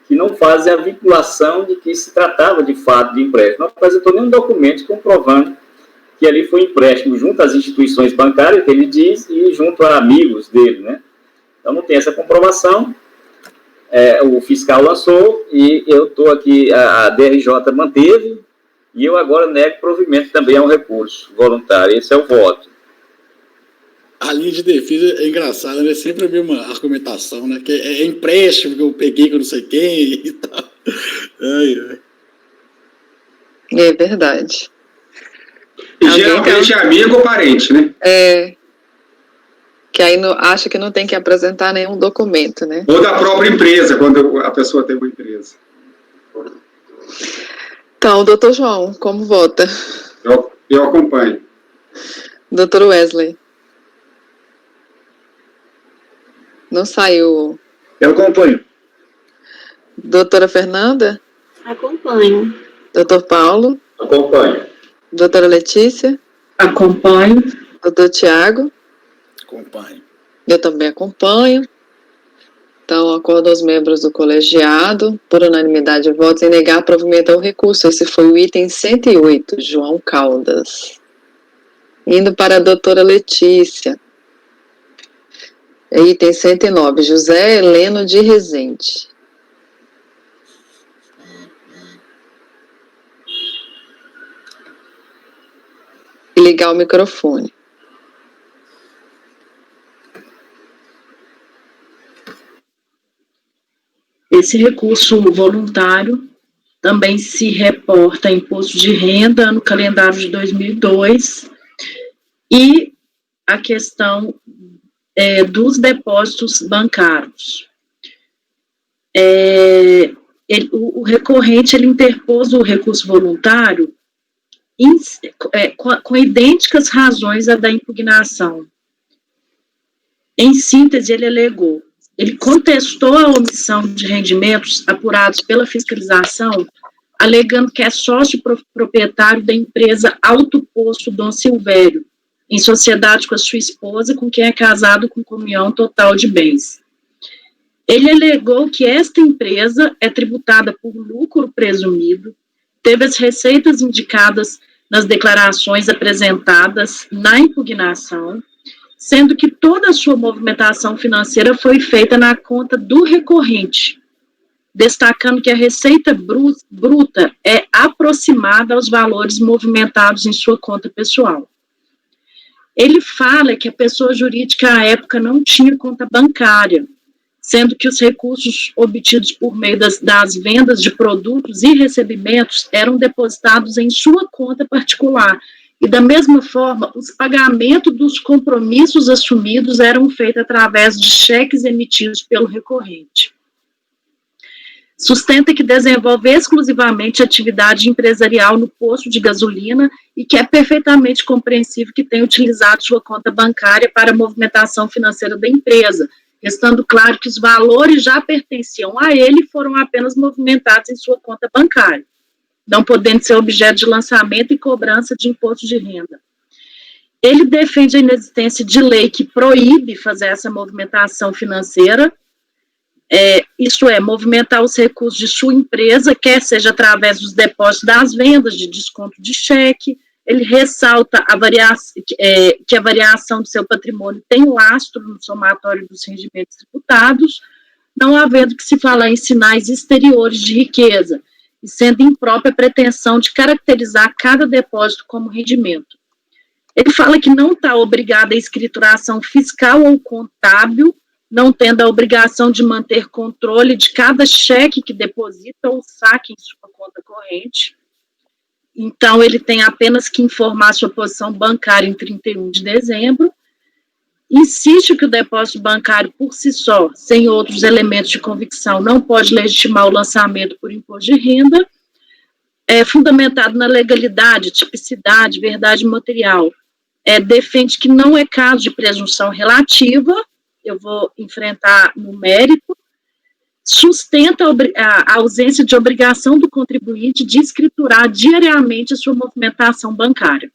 Que não fazem a vinculação de que se tratava de fato de empréstimo. Não apresentou nenhum documento comprovando que ali foi empréstimo junto às instituições bancárias, que ele diz, e junto a amigos dele, né? Então não tem essa comprovação. O fiscal lançou e eu estou aqui, a DRJ manteve, e eu agora nego provimento também ao recurso voluntário. Esse é o voto. A linha de defesa é engraçada, né? Sempre a mesma argumentação, né? Que é empréstimo que eu peguei com não sei quem e tal. É verdade. E geralmente é amigo ou parente, né? Que aí acha que não tem que apresentar nenhum documento, né? Ou da própria empresa, quando a pessoa tem uma empresa. Então, doutor João, como vota? Eu acompanho. Doutor Wesley. Não saiu. Eu acompanho. Doutora Fernanda? Acompanho. Doutor Paulo? Acompanho. Doutora Letícia? Acompanho. Doutor Tiago? Acompanho. Eu também acompanho. Então, acordo aos membros do colegiado, por unanimidade de votos, em negar provimento ao recurso. Esse foi o item 108, João Caldas. Indo para a doutora Letícia. Item 109, José Heleno de Rezende. Ligar o microfone. Esse recurso voluntário também se reporta a imposto de renda no calendário de 2002 e a questão dos depósitos bancários. O recorrente ele interpôs o recurso voluntário com idênticas razões à da impugnação. Em síntese, ele contestou a omissão de rendimentos apurados pela fiscalização, alegando que é sócio proprietário da empresa Alto Posto Dom Silvério, em sociedade com a sua esposa, com quem é casado com comunhão total de bens. Ele alegou que esta empresa é tributada por lucro presumido, teve as receitas indicadas nas declarações apresentadas na impugnação, sendo que toda a sua movimentação financeira foi feita na conta do recorrente, destacando que a receita bruta é aproximada aos valores movimentados em sua conta pessoal. Ele fala que a pessoa jurídica à época não tinha conta bancária, sendo que os recursos obtidos por meio das vendas de produtos e recebimentos eram depositados em sua conta particular, e da mesma forma, os pagamentos dos compromissos assumidos eram feitos através de cheques emitidos pelo recorrente. Sustenta que desenvolve exclusivamente atividade empresarial no posto de gasolina e que é perfeitamente compreensível que tenha utilizado sua conta bancária para a movimentação financeira da empresa, restando claro que os valores já pertenciam a ele e foram apenas movimentados em sua conta bancária, não podendo ser objeto de lançamento e cobrança de imposto de renda. Ele defende a inexistência de lei que proíbe fazer essa movimentação financeira, isto é, movimentar os recursos de sua empresa, quer seja através dos depósitos das vendas, de desconto de cheque. Ele ressalta que a variação do seu patrimônio tem lastro no somatório dos rendimentos tributados, não havendo que se falar em sinais exteriores de riqueza, e sendo imprópria a pretensão de caracterizar cada depósito como rendimento. Ele fala que não está obrigado à escrituração fiscal ou contábil, não tendo a obrigação de manter controle de cada cheque que deposita ou saque em sua conta corrente. Então, ele tem apenas que informar sua posição bancária em 31 de dezembro. Insiste que o depósito bancário, por si só, sem outros elementos de convicção, não pode legitimar o lançamento por imposto de renda, fundamentado na legalidade, tipicidade, verdade material. Defende que não é caso de presunção relativa, eu vou enfrentar no mérito, sustenta a ausência de obrigação do contribuinte de escriturar diariamente a sua movimentação bancária.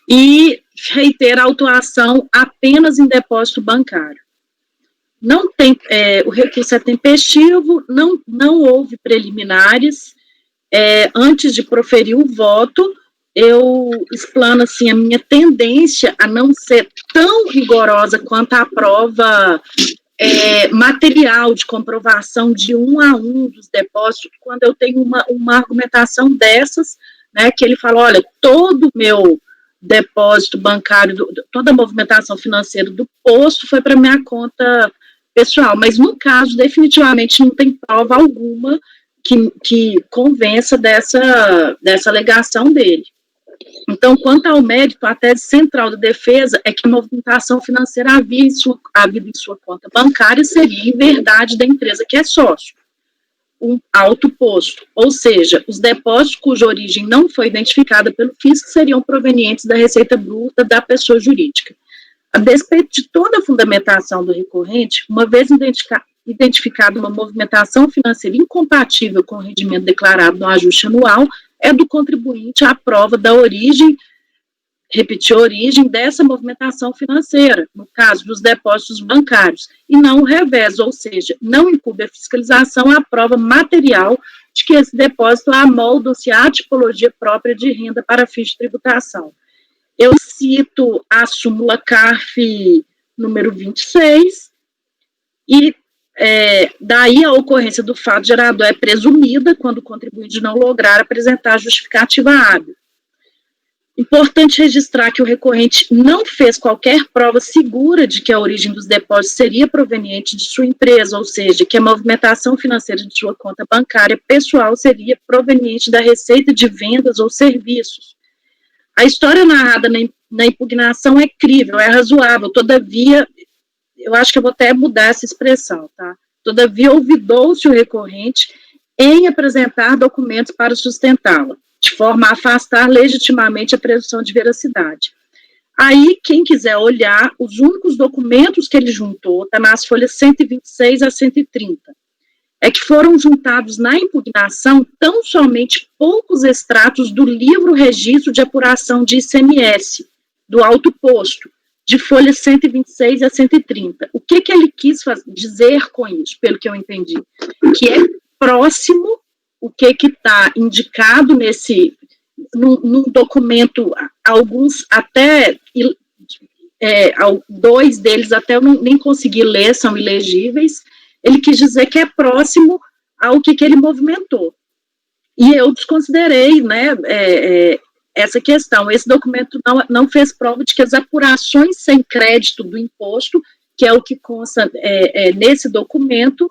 E reitera a autuação apenas em depósito bancário. Não tem, o recurso é tempestivo, não houve preliminares. Antes de proferir o voto, eu explano assim, a minha tendência a não ser tão rigorosa quanto a prova material de comprovação de 1 a 1 dos depósitos, quando eu tenho uma argumentação dessas, né, que ele fala, olha, todo o meu depósito bancário, toda a movimentação financeira do posto foi para minha conta pessoal, mas no caso, definitivamente não tem prova alguma que convença dessa alegação dele. Então, quanto ao mérito, a tese central da defesa é que a movimentação financeira havida em sua conta bancária seria em verdade da empresa que é sócio, um alto posto, ou seja, os depósitos cuja origem não foi identificada pelo fisco seriam provenientes da receita bruta da pessoa jurídica. A despeito de toda a fundamentação do recorrente, uma vez identificada uma movimentação financeira incompatível com o rendimento declarado no ajuste anual, é do contribuinte à prova da origem, repetir a origem dessa movimentação financeira, no caso dos depósitos bancários, e não o revés, ou seja, não incube a fiscalização a prova material de que esse depósito amolda-se à tipologia própria de renda para fins de tributação. Eu cito a súmula CARF número 26, e daí a ocorrência do fato gerador é presumida quando o contribuinte não lograr apresentar a justificativa hábil. Importante registrar que o recorrente não fez qualquer prova segura de que a origem dos depósitos seria proveniente de sua empresa, ou seja, que a movimentação financeira de sua conta bancária pessoal seria proveniente da receita de vendas ou serviços. A história narrada na impugnação é crível, é razoável, todavia, eu acho que eu vou até mudar essa expressão, tá? Todavia, olvidou-se o recorrente em apresentar documentos para sustentá-la, de forma a afastar legitimamente a presunção de veracidade. Aí, quem quiser olhar, os únicos documentos que ele juntou, está nas folhas 126 a 130, é que foram juntados na impugnação tão somente poucos extratos do livro Registro de Apuração de ICMS, do auto posto, de folhas 126 a 130. O que ele quis dizer com isso, pelo que eu entendi? Que é próximo o que está indicado num documento, alguns até, dois deles até eu nem consegui ler, são ilegíveis. Ele quis dizer que é próximo ao que ele movimentou. E eu desconsiderei, né, essa questão. Esse documento não fez prova de que as apurações sem crédito do imposto, que é o que consta nesse documento,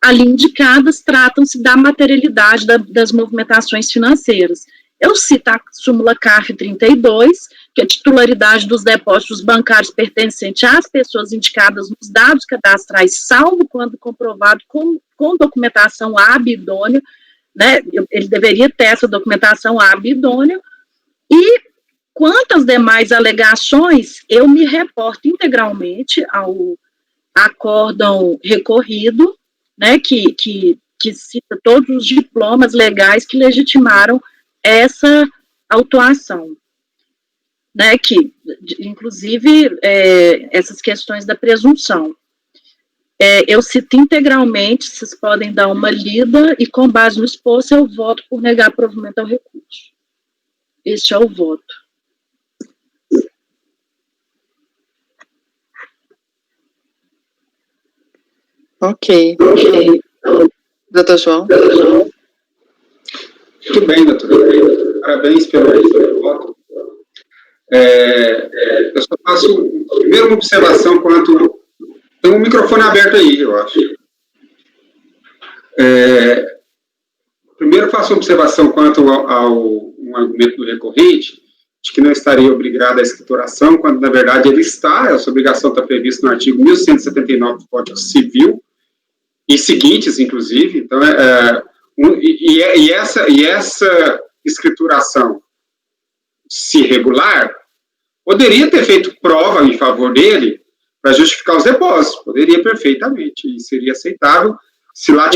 ali indicadas, tratam-se da materialidade das movimentações financeiras. Eu cito a súmula CARF 32, que a titularidade dos depósitos bancários pertencente às pessoas indicadas nos dados cadastrais, salvo quando comprovado com documentação hábil e idônea, né, ele deveria ter essa documentação hábil e idônea, e quanto às demais alegações, eu me reporto integralmente ao acórdão recorrido, né, que cita todos os diplomas legais que legitimaram essa autuação, né, que, inclusive, essas questões da presunção. Eu cito integralmente, vocês podem dar uma lida, e com base no exposto, eu voto por negar provimento ao recurso. Este é o voto. Ok. Doutor João? Muito bem, doutor. Parabéns pelo voto. Eu só faço primeiro uma observação quanto... Tem um microfone aberto aí, eu acho. Primeiro faço uma observação quanto ao um argumento do recorrente, de que não estaria obrigado à escrituração, quando, na verdade, ele está, essa obrigação está prevista no artigo 1179 do Código Civil, e seguintes, inclusive. Então, essa escrituração, se regular, poderia ter feito prova em favor dele para justificar os depósitos, poderia perfeitamente, e seria aceitável se lá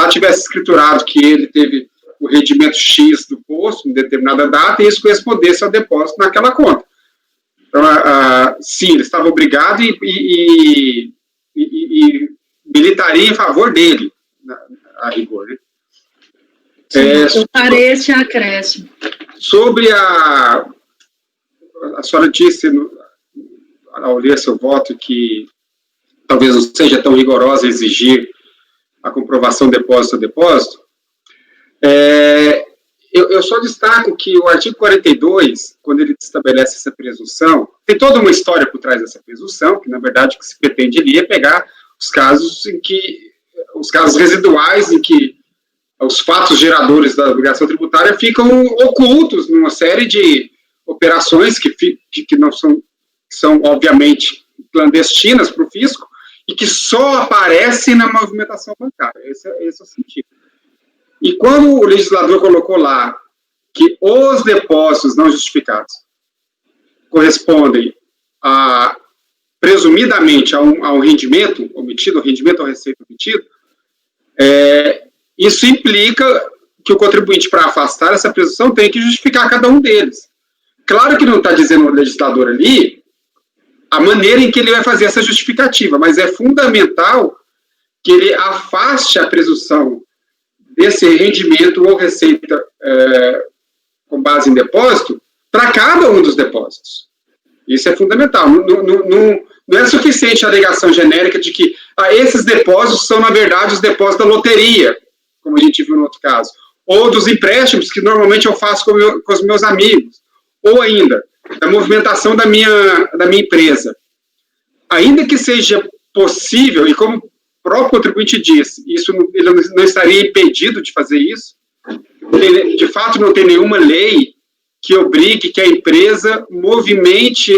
tivesse escriturado que ele teve o rendimento X do posto em determinada data e isso correspondesse ao depósito naquela conta. Então, sim, ele estava obrigado e militaria em favor dele, a rigor, né? Eu parei esse acréscimo. Sobre a senhora disse, ao ler seu voto, que talvez não seja tão rigorosa exigir a comprovação depósito a depósito. Eu só destaco que o artigo 42, quando ele estabelece essa presunção, tem toda uma história por trás dessa presunção, que na verdade o que se pretende ali é pegar os casos residuais em que os fatos geradores da obrigação tributária ficam ocultos numa série de operações que não são obviamente clandestinas para o fisco e que só aparecem na movimentação bancária. Esse é o sentido. E quando o legislador colocou lá que os depósitos não justificados correspondem presumidamente a um rendimento omitido, ao rendimento ou receita omitido, isso implica que o contribuinte, para afastar essa presunção, tem que justificar cada um deles. Claro que não está dizendo o legislador ali a maneira em que ele vai fazer essa justificativa, mas é fundamental que ele afaste a presunção desse rendimento ou receita com base em depósito para cada um dos depósitos. Isso é fundamental. Não é suficiente a alegação genérica de que esses depósitos são, na verdade, os depósitos da loteria, como a gente viu no outro caso, ou dos empréstimos que normalmente eu faço com os meus amigos, ou ainda, da movimentação da minha empresa. Ainda que seja possível, e como o próprio contribuinte disse, ele não estaria impedido de fazer isso, de fato não tem nenhuma lei que obrigue que a empresa movimente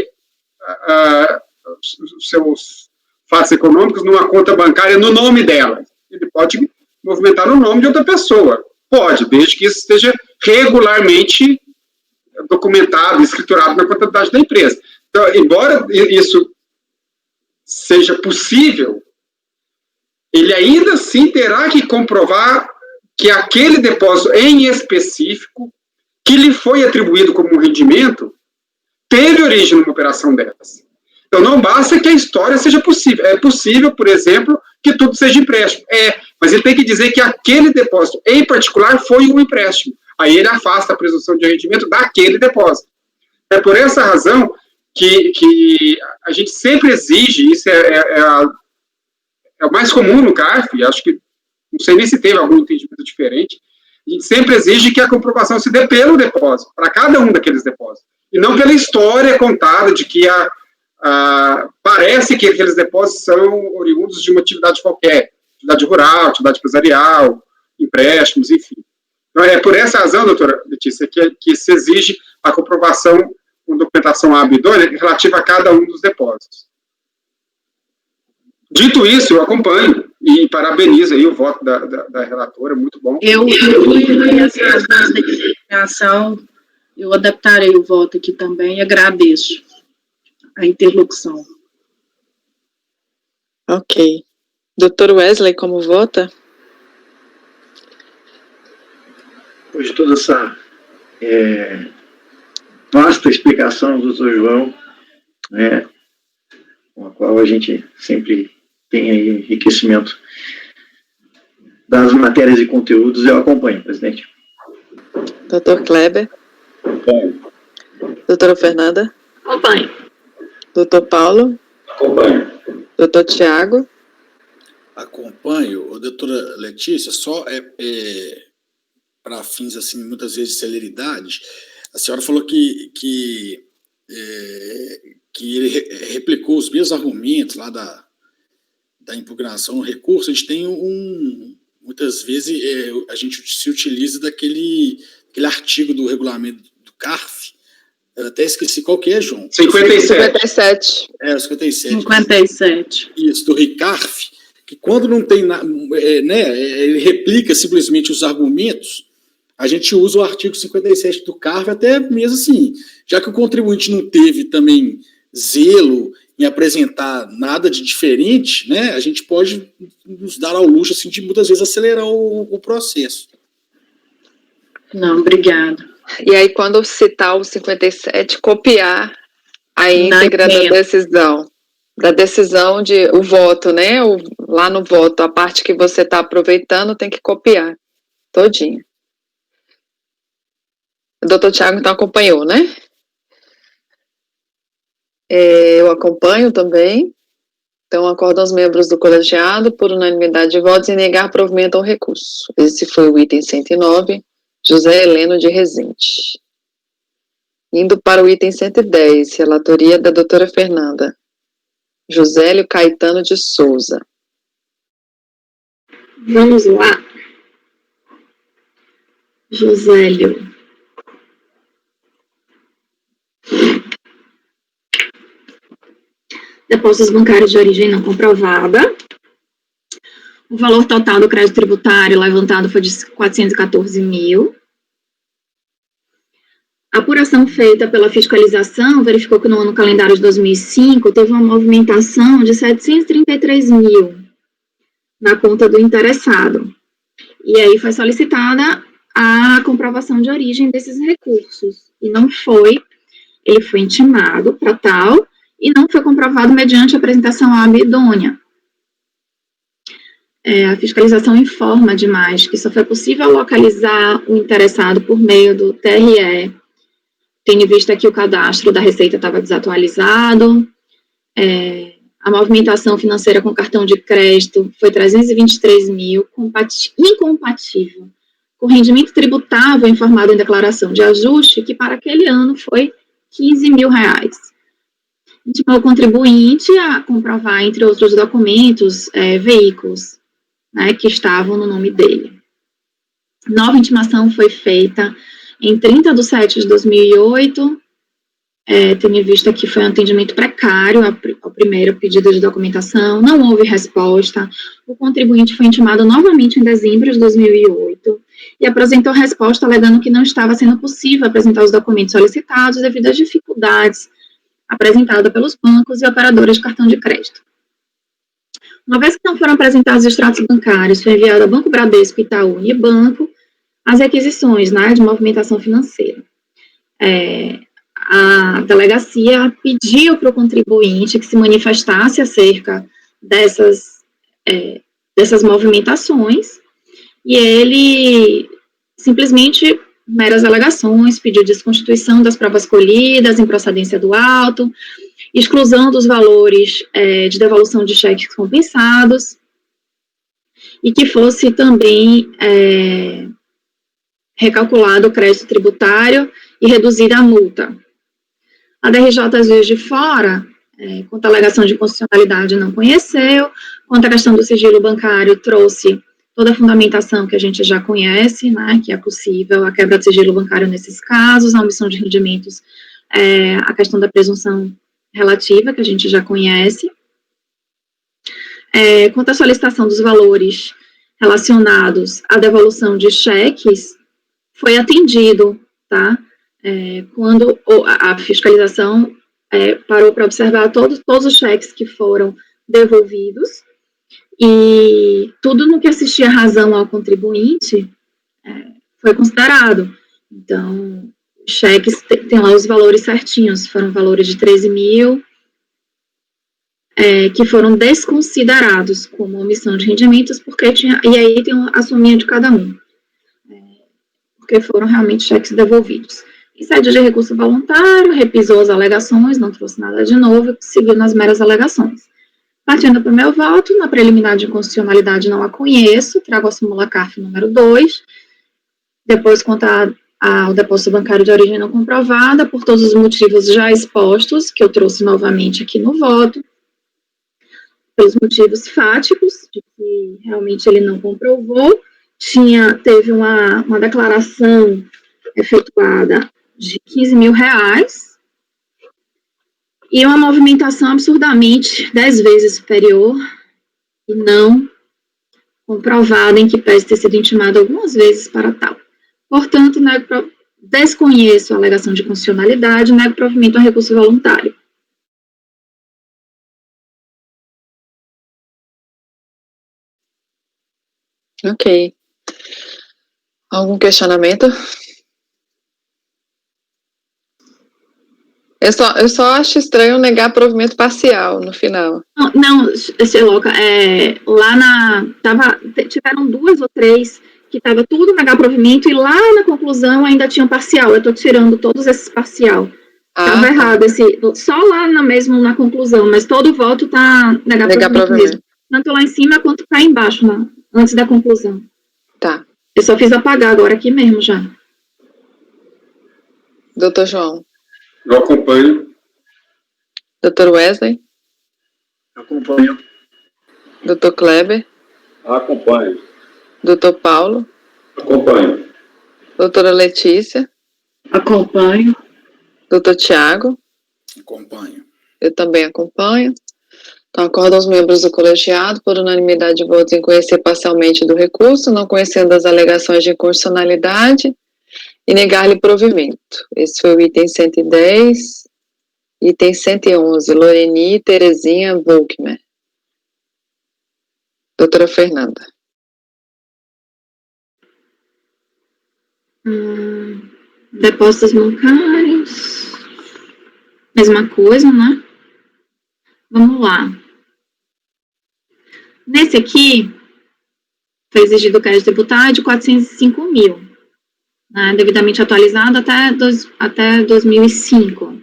os seus fatos econômicos numa conta bancária no nome dela. Ele pode movimentar no nome de outra pessoa. Pode, desde que isso esteja regularmente documentado, escriturado na contabilidade da empresa. Então, embora isso seja possível, ele ainda assim terá que comprovar que aquele depósito em específico, que lhe foi atribuído como um rendimento, teve origem numa operação dessas. Então, não basta que a história seja possível. É possível, por exemplo, que tudo seja empréstimo. Mas ele tem que dizer que aquele depósito, em particular, foi um empréstimo. Aí ele afasta a presunção de rendimento daquele depósito. É por essa razão que a gente sempre exige, isso é o mais comum no CARF, acho que, não sei nem se teve algum entendimento diferente, a gente sempre exige que a comprovação se dê pelo depósito, para cada um daqueles depósitos, e não pela história contada de que parece que aqueles depósitos são oriundos de uma atividade qualquer, atividade rural, atividade empresarial, empréstimos, enfim. Então, é por essa razão, doutora Letícia, que se exige a comprovação com documentação hábil e idônea relativa a cada um dos depósitos. Dito isso, eu acompanho e parabenizo aí o voto da relatora, muito bom. Eu incluí essa razão da explicação, eu adaptarei o voto aqui também e agradeço a interlocução. Ok. Doutor Wesley, como vota? Depois de toda essa vasta explicação do doutor João, com a qual a gente sempre tem aí enriquecimento das matérias e conteúdos, eu acompanho, presidente. Doutor Kleber? Acompanho. Doutora Fernanda? Acompanho. Doutor Paulo? Acompanho. Doutor Tiago? Acompanho. Doutora Letícia, só para fins, assim, muitas vezes de celeridade, a senhora falou que ele replicou os mesmos argumentos lá da impugnação no recurso. A gente tem muitas vezes, a gente se utiliza daquele artigo do regulamento do CARF, eu até esqueci qual que é, João. 57. O 57. 57. Isso, do RICARF, que quando não tem, ele replica simplesmente os argumentos, a gente usa o artigo 57 do CARF, até mesmo assim, já que o contribuinte não teve também zelo em apresentar nada de diferente, né, a gente pode nos dar ao luxo, assim, de muitas vezes acelerar o processo. Não, obrigado. E aí, quando citar o 57, copiar a íntegra da decisão de o voto, né? Lá no voto, a parte que você está aproveitando tem que copiar todinha. O doutor Tiago, então, acompanhou, né? Eu acompanho também. Então, acordam os membros do colegiado, por unanimidade de votos, em negar provimento ao recurso. Esse foi o item 109, José Heleno de Rezende. Indo para o item 110, relatoria da doutora Fernanda. Josélio Caetano de Souza. Vamos lá. Josélio. Depósitos bancários de origem não comprovada. O valor total do crédito tributário levantado foi de 414 mil. A apuração feita pela fiscalização verificou que no ano calendário de 2005 teve uma movimentação de 733 mil na conta do interessado. E aí foi solicitada a comprovação de origem desses recursos. E não foi, ele foi intimado para tal, e não foi comprovado mediante apresentação hábil idônea. A fiscalização informa demais que só foi possível localizar o interessado por meio do TRE, tendo visto que o cadastro da Receita estava desatualizado, a movimentação financeira com cartão de crédito foi 323 mil, incompatível com o rendimento tributável informado em declaração de ajuste, que para aquele ano foi 15 mil reais. Intimou o contribuinte a comprovar, entre outros documentos, veículos, né, que estavam no nome dele. Nova intimação foi feita em 30/7/2008, tendo em vista que foi um atendimento precário ao primeiro pedido de documentação, não houve resposta, o contribuinte foi intimado novamente em dezembro de 2008 e apresentou resposta alegando que não estava sendo possível apresentar os documentos solicitados devido às dificuldades apresentadas pelos bancos e operadoras de cartão de crédito. Uma vez que não foram apresentados os extratos bancários, foi enviado ao Banco Bradesco, Itaú e Banco as requisições, né, de movimentação financeira. A delegacia pediu para o contribuinte que se manifestasse acerca dessas movimentações, e ele simplesmente, meras alegações, pediu desconstituição das provas colhidas, improcedência do auto, exclusão dos valores de devolução de cheques compensados, e que fosse também recalculado o crédito tributário e reduzida a multa. A DRJ Juiz de Fora, quanto à alegação de constitucionalidade, não conheceu, quanto à questão do sigilo bancário, trouxe toda a fundamentação que a gente já conhece, né, que é possível a quebra de sigilo bancário nesses casos, a omissão de rendimentos, a questão da presunção relativa, que a gente já conhece. Quanto à solicitação dos valores relacionados à devolução de cheques, foi atendido, tá? Quando a fiscalização parou para observar todos os cheques que foram devolvidos, e tudo no que assistia razão ao contribuinte foi considerado. Então, os cheques tem lá os valores certinhos, foram valores de 13 mil, que foram desconsiderados como omissão de rendimentos, porque e aí tem a sominha de cada um, porque foram realmente cheques devolvidos. Em sede de recurso voluntário, repisou as alegações, não trouxe nada de novo, seguiu nas meras alegações. Partindo para o meu voto, na preliminar de inconstitucionalidade não a conheço, trago a súmula CARF número 2, depois quanto ao depósito bancário de origem não comprovada, por todos os motivos já expostos, que eu trouxe novamente aqui no voto, pelos motivos fáticos, de que realmente ele não comprovou, teve uma declaração efetuada de 15 mil reais, e uma movimentação absurdamente 10 vezes superior, e não comprovada, em que pese ter sido intimado algumas vezes para tal. Portanto, desconheço a alegação de constitucionalidade, nego provimento ao recurso voluntário. Ok. Algum questionamento? Eu só acho estranho negar provimento parcial no final. Não, Xeloca, tiveram 2 ou 3 que estava tudo negar provimento, e lá na conclusão ainda tinha um parcial. Eu estou tirando todos esses parcial. Estava errado, só lá mesmo na conclusão, mas todo o voto está negar provimento mesmo. Tanto lá em cima quanto cá embaixo, antes da conclusão. Tá. Eu só fiz apagar agora aqui mesmo já. Doutor João. Eu acompanho. Doutor Wesley. Acompanho. Doutor Kleber. Acompanho. Doutor Paulo. Acompanho. Doutora Letícia. Acompanho. Doutor Tiago. Acompanho. Eu também acompanho. Então, acordam os membros do colegiado, por unanimidade de votos, em conhecer parcialmente do recurso, não conhecendo as alegações de inconstitucionalidade, e negar-lhe provimento. Esse foi o item 110. Item 111, Loreni Terezinha Volkmer. Doutora Fernanda. Depósitos bancários. Mesma coisa, né? Vamos lá. Nesse aqui, foi exigido o crédito tributário de 405 mil, né, devidamente atualizado até 2005.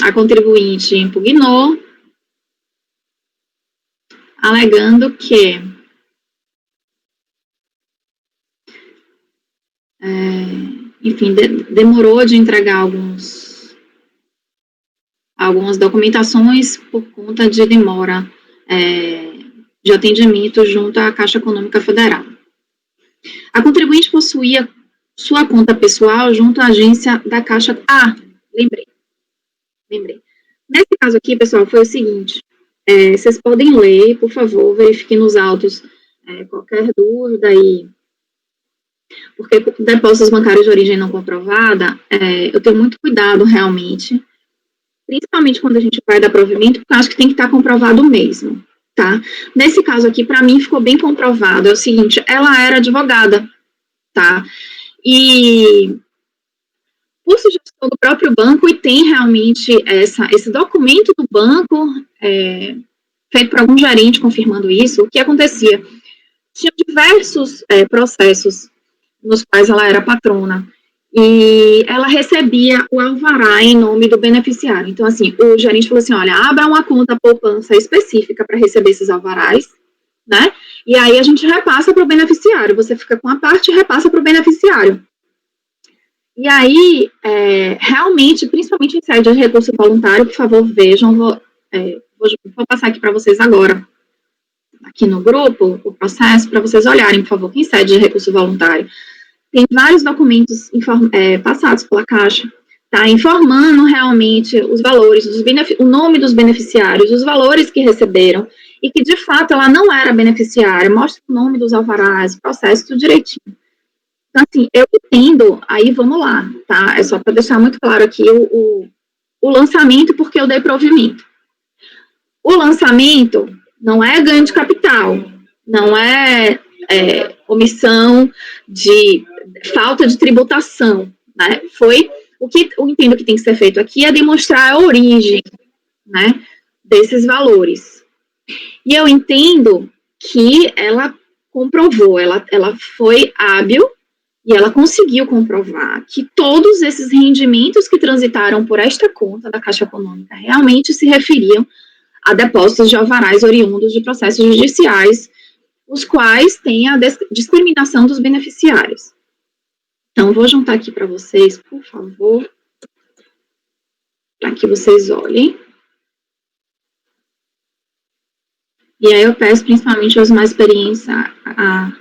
A contribuinte impugnou, alegando que enfim, demorou de entregar algumas documentações por conta de demora de atendimento junto à Caixa Econômica Federal. A contribuinte possuía sua conta pessoal junto à agência da Caixa... lembrei. Nesse caso aqui, pessoal, foi o seguinte, vocês podem ler, por favor, verifiquem nos autos qualquer dúvida aí, porque depósitos bancários de origem não comprovada, eu tenho muito cuidado, realmente, principalmente quando a gente vai dar provimento, porque eu acho que tem que estar comprovado mesmo, tá? Nesse caso aqui, para mim, ficou bem comprovado, é o seguinte, ela era advogada, tá? E por sugestão do próprio banco, e tem realmente esse documento do banco, feito por algum gerente confirmando isso, o que acontecia? Tinha diversos processos nos quais ela era patrona, e ela recebia o alvará em nome do beneficiário. Então, assim, o gerente falou assim, olha, abra uma conta poupança específica para receber esses alvarás, né? E aí a gente repassa para o beneficiário, você fica com a parte e repassa para o beneficiário. E aí, realmente, principalmente em sede de recurso voluntário, por favor, vejam, vou passar aqui para vocês agora, aqui no grupo, o processo, para vocês olharem, por favor, em sede de recurso voluntário. Tem vários documentos passados pela Caixa, tá, informando realmente os valores, o nome dos beneficiários, os valores que receberam, e que, de fato, ela não era beneficiária, mostra o nome dos alvarás, o processo, tudo direitinho. Então, assim, eu entendo, aí vamos lá, tá? É só para deixar muito claro aqui o lançamento, porque eu dei provimento. O lançamento não é ganho de capital, não é omissão de falta de tributação, né? O que eu entendo que tem que ser feito aqui é demonstrar a origem, né, desses valores. E eu entendo que ela comprovou, ela foi hábil, e ela conseguiu comprovar que todos esses rendimentos que transitaram por esta conta da Caixa Econômica realmente se referiam a depósitos de alvarás oriundos de processos judiciais, os quais têm a discriminação dos beneficiários. Então, vou juntar aqui para vocês, por favor, para que vocês olhem. E aí eu peço principalmente aos mais experientes, a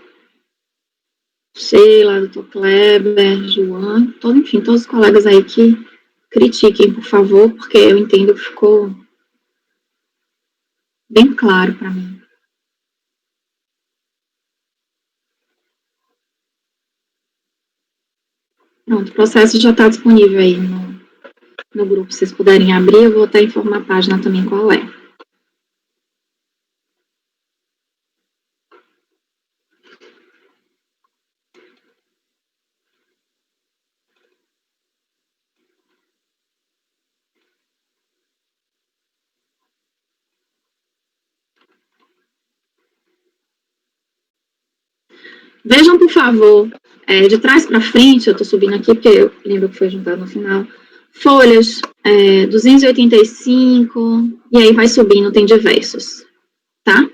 Sheila, doutor Kleber, João, enfim, todos os colegas aí que critiquem, por favor, porque eu entendo que ficou bem claro para mim. Pronto, o processo já está disponível aí no grupo, se vocês puderem abrir, eu vou até informar a página também qual é. Vejam, por favor, de trás para frente, eu estou subindo aqui, porque eu lembro que foi juntado no final, folhas 285, e aí vai subindo, tem diversos, tá?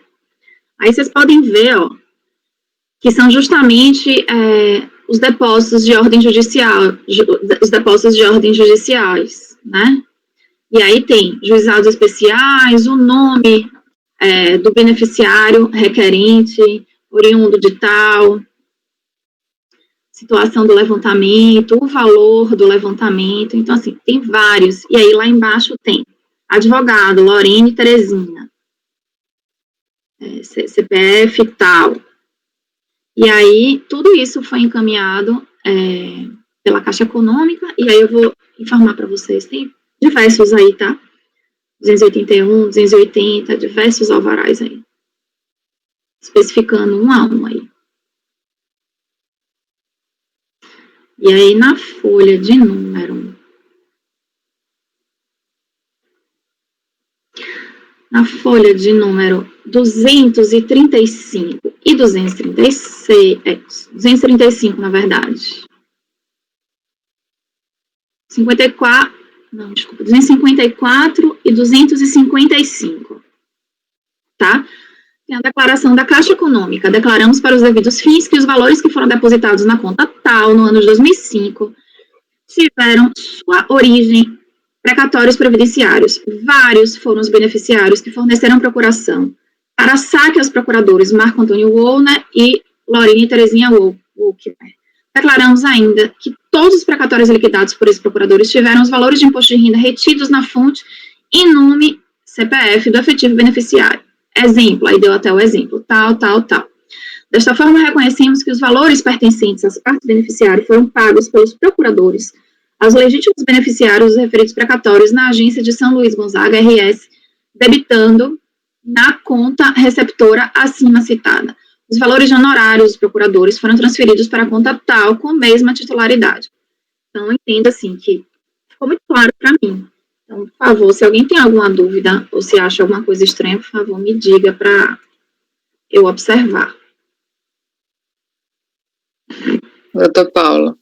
Aí vocês podem ver, ó, que são justamente os depósitos de ordem judicial, né? E aí tem juizados especiais, o nome do beneficiário requerente, oriundo de tal, situação do levantamento, o valor do levantamento, então, assim, tem vários. E aí, lá embaixo tem advogado, Lorene Teresina, CPF tal. E aí, tudo isso foi encaminhado pela Caixa Econômica, e aí eu vou informar para vocês, tem diversos aí, tá? 281, 280, diversos alvarás aí, especificando um a um aí. E aí, na folha de número... Na folha de número 235 e 236... 235, na verdade. 254 e 255. Tá? Tem a declaração da Caixa Econômica. Declaramos para os devidos fins que os valores que foram depositados na conta tal, no ano de 2005, tiveram sua origem precatórios previdenciários. Vários foram os beneficiários que forneceram procuração para saque aos procuradores Marco Antônio Wollner e Lorine Terezinha Wolkner. Declaramos ainda que todos os precatórios liquidados por esses procuradores tiveram os valores de imposto de renda retidos na fonte em nome CPF do efetivo beneficiário. Exemplo, aí deu até o exemplo, tal. Desta forma, reconhecemos que os valores pertencentes às partes beneficiárias foram pagos pelos procuradores aos legítimos beneficiários dos referidos precatórios na agência de São Luís Gonzaga, RS, debitando na conta receptora acima citada. Os valores de honorários dos procuradores foram transferidos para a conta tal com a mesma titularidade. Então, entenda assim que ficou muito claro para mim. Então, por favor, se alguém tem alguma dúvida ou se acha alguma coisa estranha, por favor, me diga para eu observar. Doutor Paulo.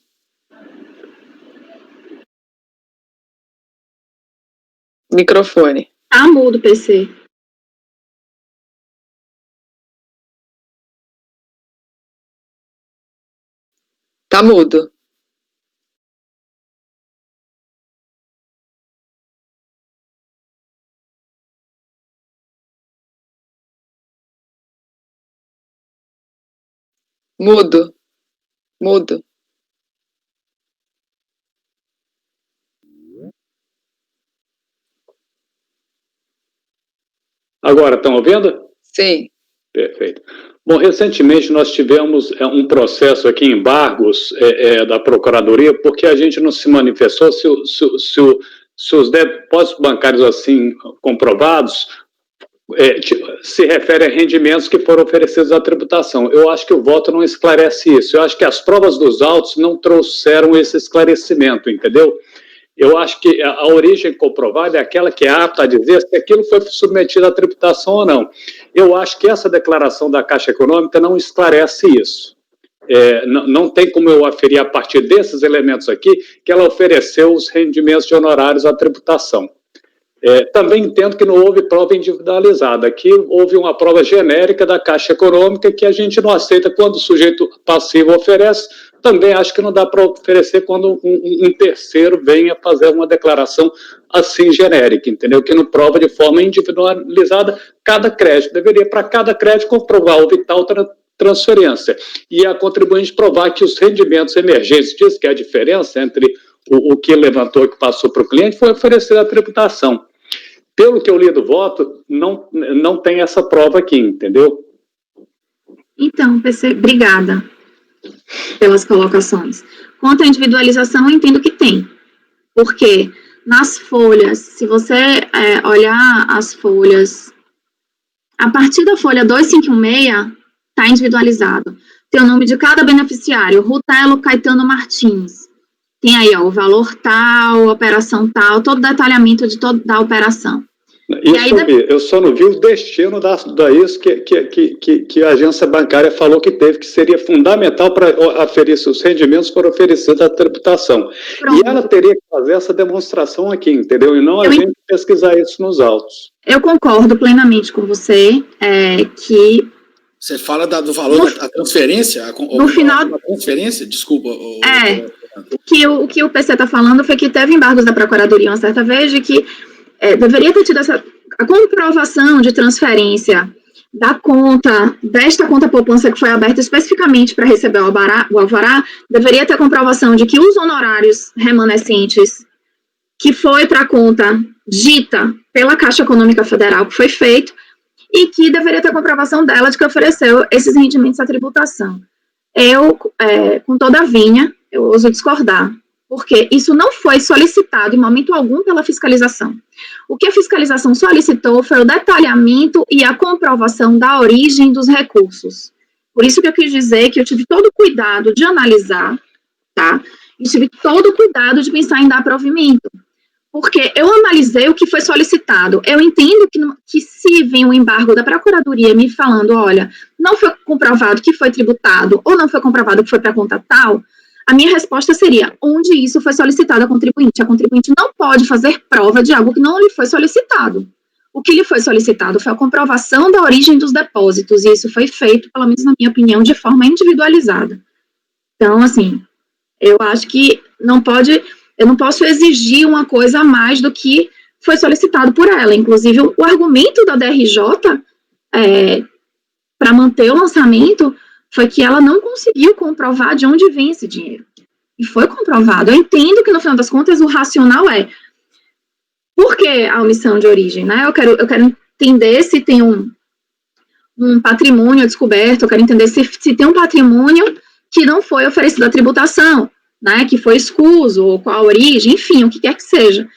Microfone. Tá mudo, PC. Tá mudo. Mudo. Mudo. Agora, estão ouvindo? Sim. Perfeito. Bom, recentemente nós tivemos um processo aqui em Bargos da Procuradoria, porque a gente não se manifestou se os depósitos bancários assim comprovados se referem a rendimentos que foram oferecidos à tributação. Eu acho que o voto não esclarece isso. Eu acho que as provas dos autos não trouxeram esse esclarecimento, entendeu? Eu acho que a origem comprovada é aquela que é apta a dizer se aquilo foi submetido à tributação ou não. Eu acho que essa declaração da Caixa Econômica não esclarece isso. Não tem como eu aferir a partir desses elementos aqui que ela ofereceu os rendimentos de honorários à tributação. Também entendo que não houve prova individualizada. Aqui houve uma prova genérica da Caixa Econômica que a gente não aceita quando o sujeito passivo oferece. Também acho que não dá para oferecer quando um terceiro venha fazer uma declaração assim genérica, entendeu? Que não prova de forma individualizada cada crédito. Deveria, para cada crédito, comprovar o vital transferência. E a contribuinte provar que os rendimentos emergentes, diz que a diferença entre o que levantou e que passou para o cliente foi oferecer a tributação. Pelo que eu li do voto, não tem essa prova aqui, entendeu? Então, PC, obrigada pelas colocações. Quanto à individualização, eu entendo que tem. Porque nas folhas, se você olhar as folhas, a partir da folha 2516, está individualizado. Tem o nome de cada beneficiário, Rutelo Caetano Martins. Tem aí, ó, o valor tal, operação tal, todo o detalhamento de da operação. Eu só não vi o destino isso que a agência bancária falou que teve, que seria fundamental para aferir se os rendimentos foram oferecidos à tributação. Pronto. E ela teria que fazer essa demonstração aqui, entendeu? E não a gente pesquisar isso nos autos. Eu concordo plenamente com você, que... Você fala do valor da transferência? No final... Da transferência? Desculpa. O que o PC está falando foi que teve embargos da Procuradoria uma certa vez de que deveria ter tido a comprovação de transferência desta conta poupança que foi aberta especificamente para receber o alvará, deveria ter a comprovação de que os honorários remanescentes que foi para a conta dita pela Caixa Econômica Federal, que foi feito, e que deveria ter a comprovação dela de que ofereceu esses rendimentos à tributação. Eu, com toda a vinha, eu ouso discordar, porque isso não foi solicitado em momento algum pela fiscalização. O que a fiscalização solicitou foi o detalhamento e a comprovação da origem dos recursos. Por isso que eu quis dizer que eu tive todo o cuidado de analisar, tá? e tive todo o cuidado de pensar em dar provimento. Porque eu analisei o que foi solicitado. Eu entendo que se vem um embargo da Procuradoria me falando, olha, não foi comprovado que foi tributado, ou não foi comprovado que foi para conta tal, a minha resposta seria, onde isso foi solicitado ao contribuinte? A contribuinte não pode fazer prova de algo que não lhe foi solicitado. O que lhe foi solicitado foi a comprovação da origem dos depósitos, e isso foi feito, pelo menos na minha opinião, de forma individualizada. Então, assim, eu acho que eu não posso exigir uma coisa a mais do que foi solicitado por ela. Inclusive, o argumento da DRJ para manter o lançamento foi que ela não conseguiu comprovar de onde vem esse dinheiro. E foi comprovado. Eu entendo que, no final das contas, o racional é por que a omissão de origem, né? Eu quero entender se tem um patrimônio descoberto, eu quero entender se tem um patrimônio que não foi oferecido à tributação, né, que foi escuso, ou qual a origem, enfim, o que quer que seja,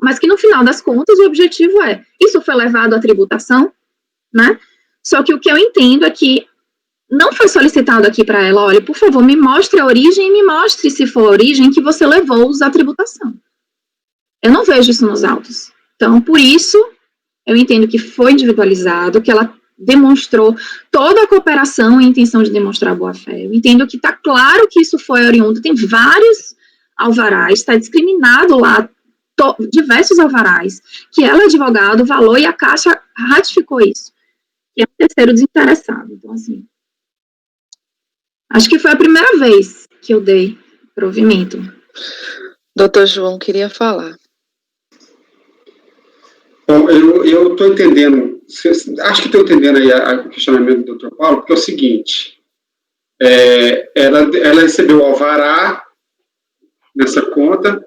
mas que no final das contas o objetivo é, isso foi levado à tributação, né, só que o que eu entendo é que não foi solicitado aqui para ela, olha, por favor, me mostre a origem e me mostre se for a origem que você levou-os à tributação. Eu não vejo isso nos autos. Então, por isso, eu entendo que foi individualizado, que ela demonstrou toda a cooperação e a intenção de demonstrar boa-fé. Eu entendo que está claro que isso foi oriundo, tem vários alvarás, está discriminado lá, diversos alvarás, que ela é advogado, valor, e a Caixa ratificou isso. E é o terceiro desinteressado. Então, assim, acho que foi a primeira vez que eu dei provimento. Doutor João queria falar. Bom, eu estou entendendo, acho que estou entendendo aí o questionamento do Dr. Paulo, porque é o seguinte, ela recebeu o alvará nessa conta,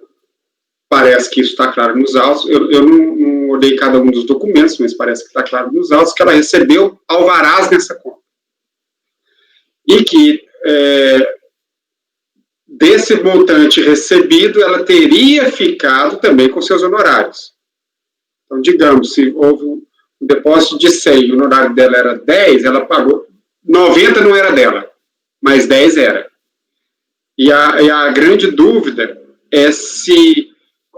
parece que isso está claro nos autos, eu não olhei cada um dos documentos, mas parece que está claro nos autos, que ela recebeu alvarás nessa conta. E que desse montante recebido, ela teria ficado também com seus honorários. Então, digamos, se houve um depósito de 100 e o honorário dela era 10, ela pagou, 90 não era dela, mas 10 era. E a grande dúvida é se,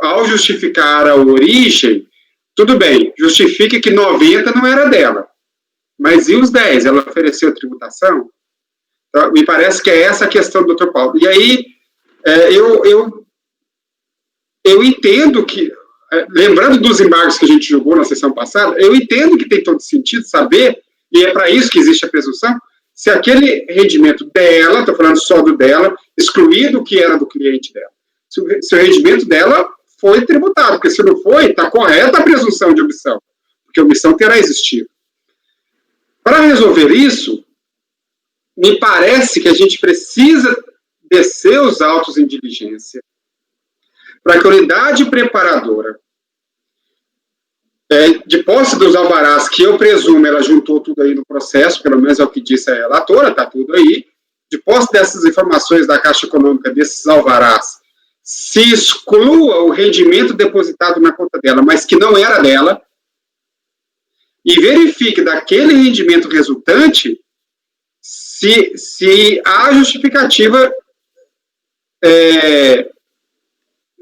ao justificar a origem, tudo bem, justifica que 90 não era dela, mas e os 10? Ela ofereceu a tributação? Então, me parece que é essa a questão do Dr. Paulo. E aí, eu entendo que, lembrando dos embargos que a gente julgou na sessão passada, eu entendo que tem todo sentido saber, e é para isso que existe a presunção, se aquele rendimento dela, estou falando só do dela, excluído o que era do cliente dela, se o rendimento dela foi tributado, porque se não foi, está correta a presunção de omissão, porque a omissão terá existido. Para resolver isso, me parece que a gente precisa descer os autos em diligência, para que a unidade preparadora, de posse dos alvarás, que eu presumo, ela juntou tudo aí no processo, pelo menos é o que disse a relatora, está tudo aí, de posse dessas informações da Caixa Econômica, desses alvarás, se exclua o rendimento depositado na conta dela, mas que não era dela, e verifique daquele rendimento resultante se há justificativa,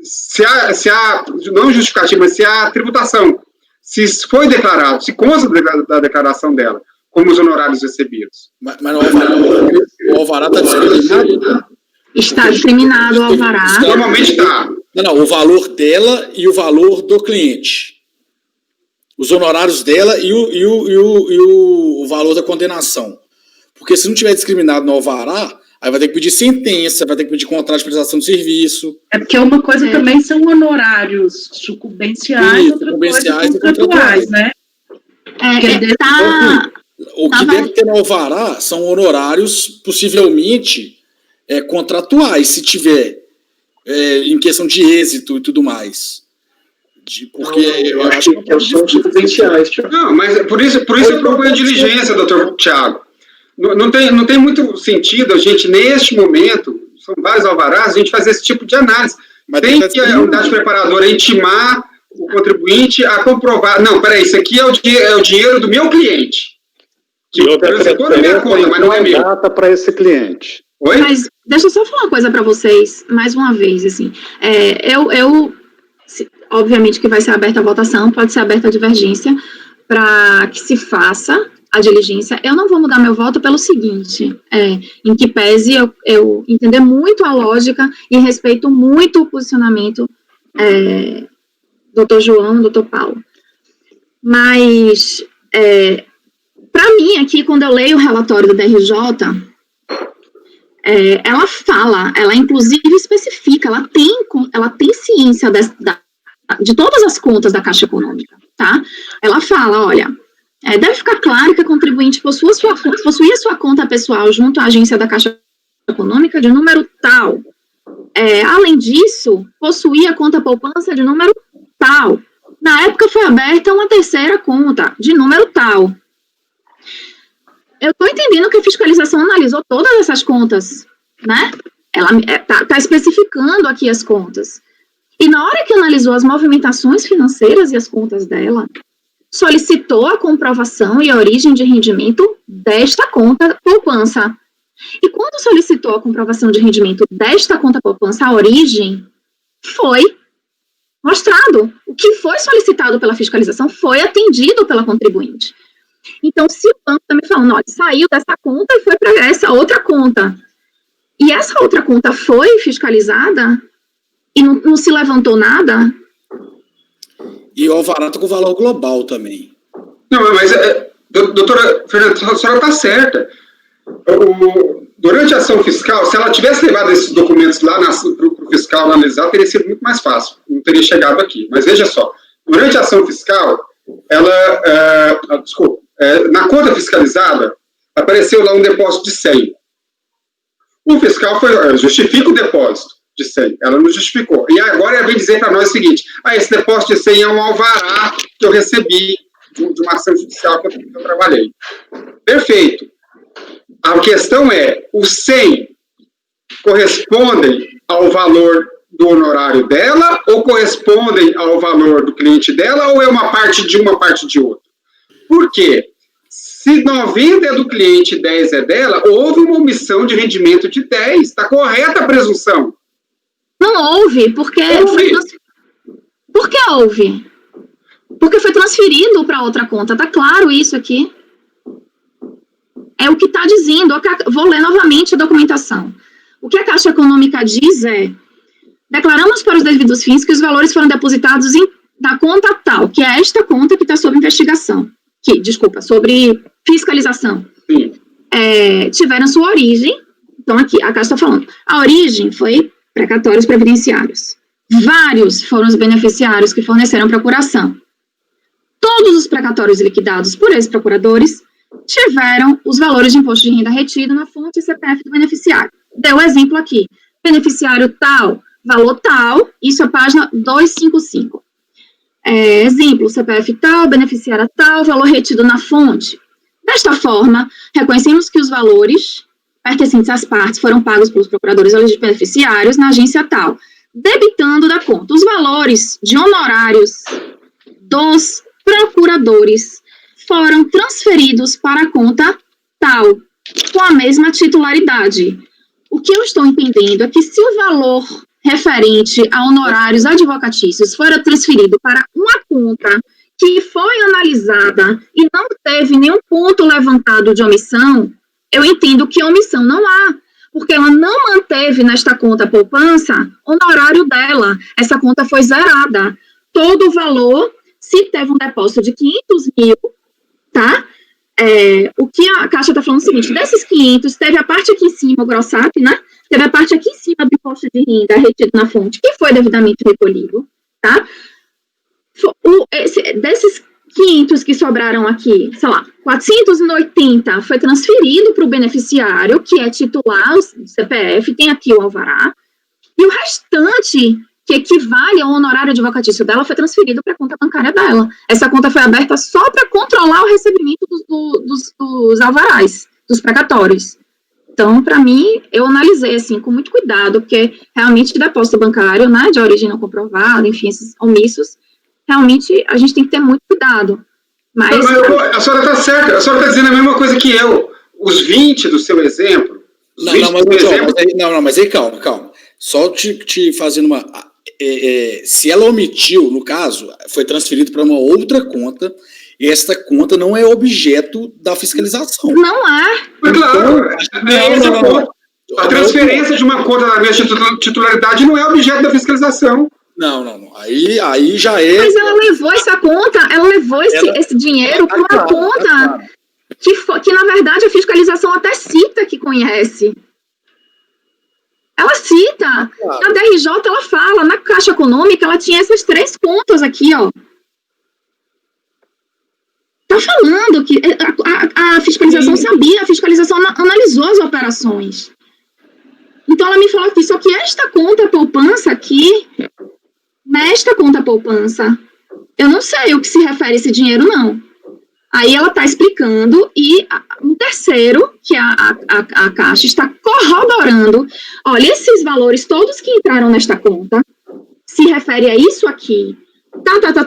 se há, não justificativa, mas se há tributação, se foi declarado, se consta da declaração dela, como os honorários recebidos. Mas o alvará está discriminado? Está discriminado o alvará. Normalmente está. Não, o valor dela e o valor do cliente. Os honorários dela e o valor da condenação. Porque se não tiver discriminado no alvará, aí vai ter que pedir sentença, vai ter que pedir contrato de prestação de serviço. É porque uma coisa também são honorários sucumbenciais, outra coisa contratuais, né? O que deve ter no alvará são honorários, possivelmente, contratuais, se tiver, em questão de êxito e tudo mais. Porque eu acho que são sucumbenciais. Não, mas por isso eu proponho a diligência, doutor Thiago. Não tem muito sentido a gente, neste momento, são vários alvarás, a gente fazer esse tipo de análise. Mas tem que a unidade preparadora intimar o contribuinte a comprovar. Não, peraí, isso aqui é o dinheiro do meu cliente. Que transitou na minha conta, mas não é meu. Data para esse cliente. Oi? Mas deixa eu só falar uma coisa para vocês, mais uma vez, assim. Obviamente que vai ser aberta a votação, pode ser aberta a divergência, para que se faça a diligência. Eu não vou mudar meu voto pelo seguinte, em que pese eu entender muito a lógica e respeito muito o posicionamento doutor João, doutor Paulo. Mas, para mim, aqui, quando eu leio o relatório do DRJ, ela fala, ela inclusive especifica, ela tem ciência de todas as contas da Caixa Econômica, tá? Ela fala, olha, deve ficar claro que a contribuinte possuía sua conta pessoal junto à agência da Caixa Econômica de número tal. Além disso, possuía conta poupança de número tal. Na época foi aberta uma terceira conta de número tal. Eu estou entendendo que a fiscalização analisou todas essas contas, né? Ela está especificando aqui as contas. E na hora que analisou as movimentações financeiras e as contas dela, solicitou a comprovação e a origem de rendimento desta conta poupança. E quando solicitou a comprovação de rendimento desta conta poupança, a origem foi mostrado. O que foi solicitado pela fiscalização foi atendido pela contribuinte. Então, se o banco está me falando, olha, saiu dessa conta e foi para essa outra conta, e essa outra conta foi fiscalizada e não se levantou nada... E o alvará está com valor global também. Não, mas, doutora Fernanda, a senhora está certa. Durante a ação fiscal, se ela tivesse levado esses documentos lá para o fiscal analisar, teria sido muito mais fácil, não teria chegado aqui. Mas veja só, durante a ação fiscal, na conta fiscalizada, apareceu lá um depósito de 100. O fiscal justifica o depósito de 100, ela não justificou. E agora ela vem dizer para nós o seguinte, esse depósito de 100 é um alvará que eu recebi de uma ação judicial que eu trabalhei. Perfeito. A questão os 100 correspondem ao valor do honorário dela ou correspondem ao valor do cliente dela ou é uma parte de uma, parte de outra? Por quê? Se 90 é do cliente e 10 é dela, houve uma omissão de rendimento de 10. Está correta a presunção? Não houve, porque... Por que houve? Porque foi transferido para outra conta. Está claro isso aqui? É o que está dizendo. Vou ler novamente a documentação. O que a Caixa Econômica diz declaramos para os devidos fins que os valores foram depositados na conta tal, que é esta conta que está sob investigação. Sobre fiscalização. Tiveram sua origem. Então, aqui, a Caixa está falando. A origem foi precatórios previdenciários. Vários foram os beneficiários que forneceram procuração. Todos os precatórios liquidados por esses procuradores tiveram os valores de imposto de renda retido na fonte e CPF do beneficiário. Deu exemplo aqui. Beneficiário tal, valor tal, isso é a página 255. Exemplo, CPF tal, beneficiária tal, valor retido na fonte. Desta forma, reconhecemos que os valores pertencentes às partes foram pagos pelos procuradores ou beneficiários na agência tal, debitando da conta os valores de honorários dos procuradores foram transferidos para a conta tal, com a mesma titularidade. O que eu estou entendendo é que se o valor referente a honorários advocatícios for transferido para uma conta que foi analisada e não teve nenhum ponto levantado de omissão, eu entendo que omissão não há, porque ela não manteve nesta conta poupança honorário dela. Essa conta foi zerada. Todo o valor, se teve um depósito de 500 mil, tá? O que a Caixa está falando é o seguinte, desses 500, teve a parte aqui em cima, o GROSSAP, né? Teve a parte aqui em cima do imposto de renda retido na fonte, que foi devidamente recolhido, tá? Desses 500 que sobraram aqui, sei lá, 480 foi transferido para o beneficiário, que é titular, o CPF, tem aqui o alvará, e o restante, que equivale ao honorário advocatício dela, foi transferido para a conta bancária dela. Essa conta foi aberta só para controlar o recebimento dos alvarás, dos precatórios. Então, para mim, eu analisei, assim, com muito cuidado, porque realmente depósito bancário, né, de origem não comprovada, enfim, esses omissos, realmente a gente tem que ter muito cuidado. Mas a senhora está certa, a senhora está dizendo a mesma coisa que eu. Os 20 do seu exemplo, Mas aí calma. Só te fazendo uma... se ela omitiu, no caso, foi transferido para uma outra conta, e esta conta não é objeto da fiscalização. Não há. Claro. Não. A transferência de uma conta da mesma titularidade não é objeto da fiscalização. Não. Aí já é... Mas ela levou essa conta, esse dinheiro para uma conta que, na verdade, a fiscalização até cita que conhece. Ela cita. Claro. Na DRJ, ela fala, na Caixa Econômica, ela tinha essas 3 contas aqui, ó. Tá falando que a fiscalização sabia, a fiscalização analisou as operações. Então, ela me falou aqui, só que esta conta poupança aqui, nesta conta poupança, eu não sei o que se refere esse dinheiro, não. Aí ela está explicando, e um terceiro, que a Caixa está corroborando, olha, esses valores todos que entraram nesta conta, se refere a isso aqui,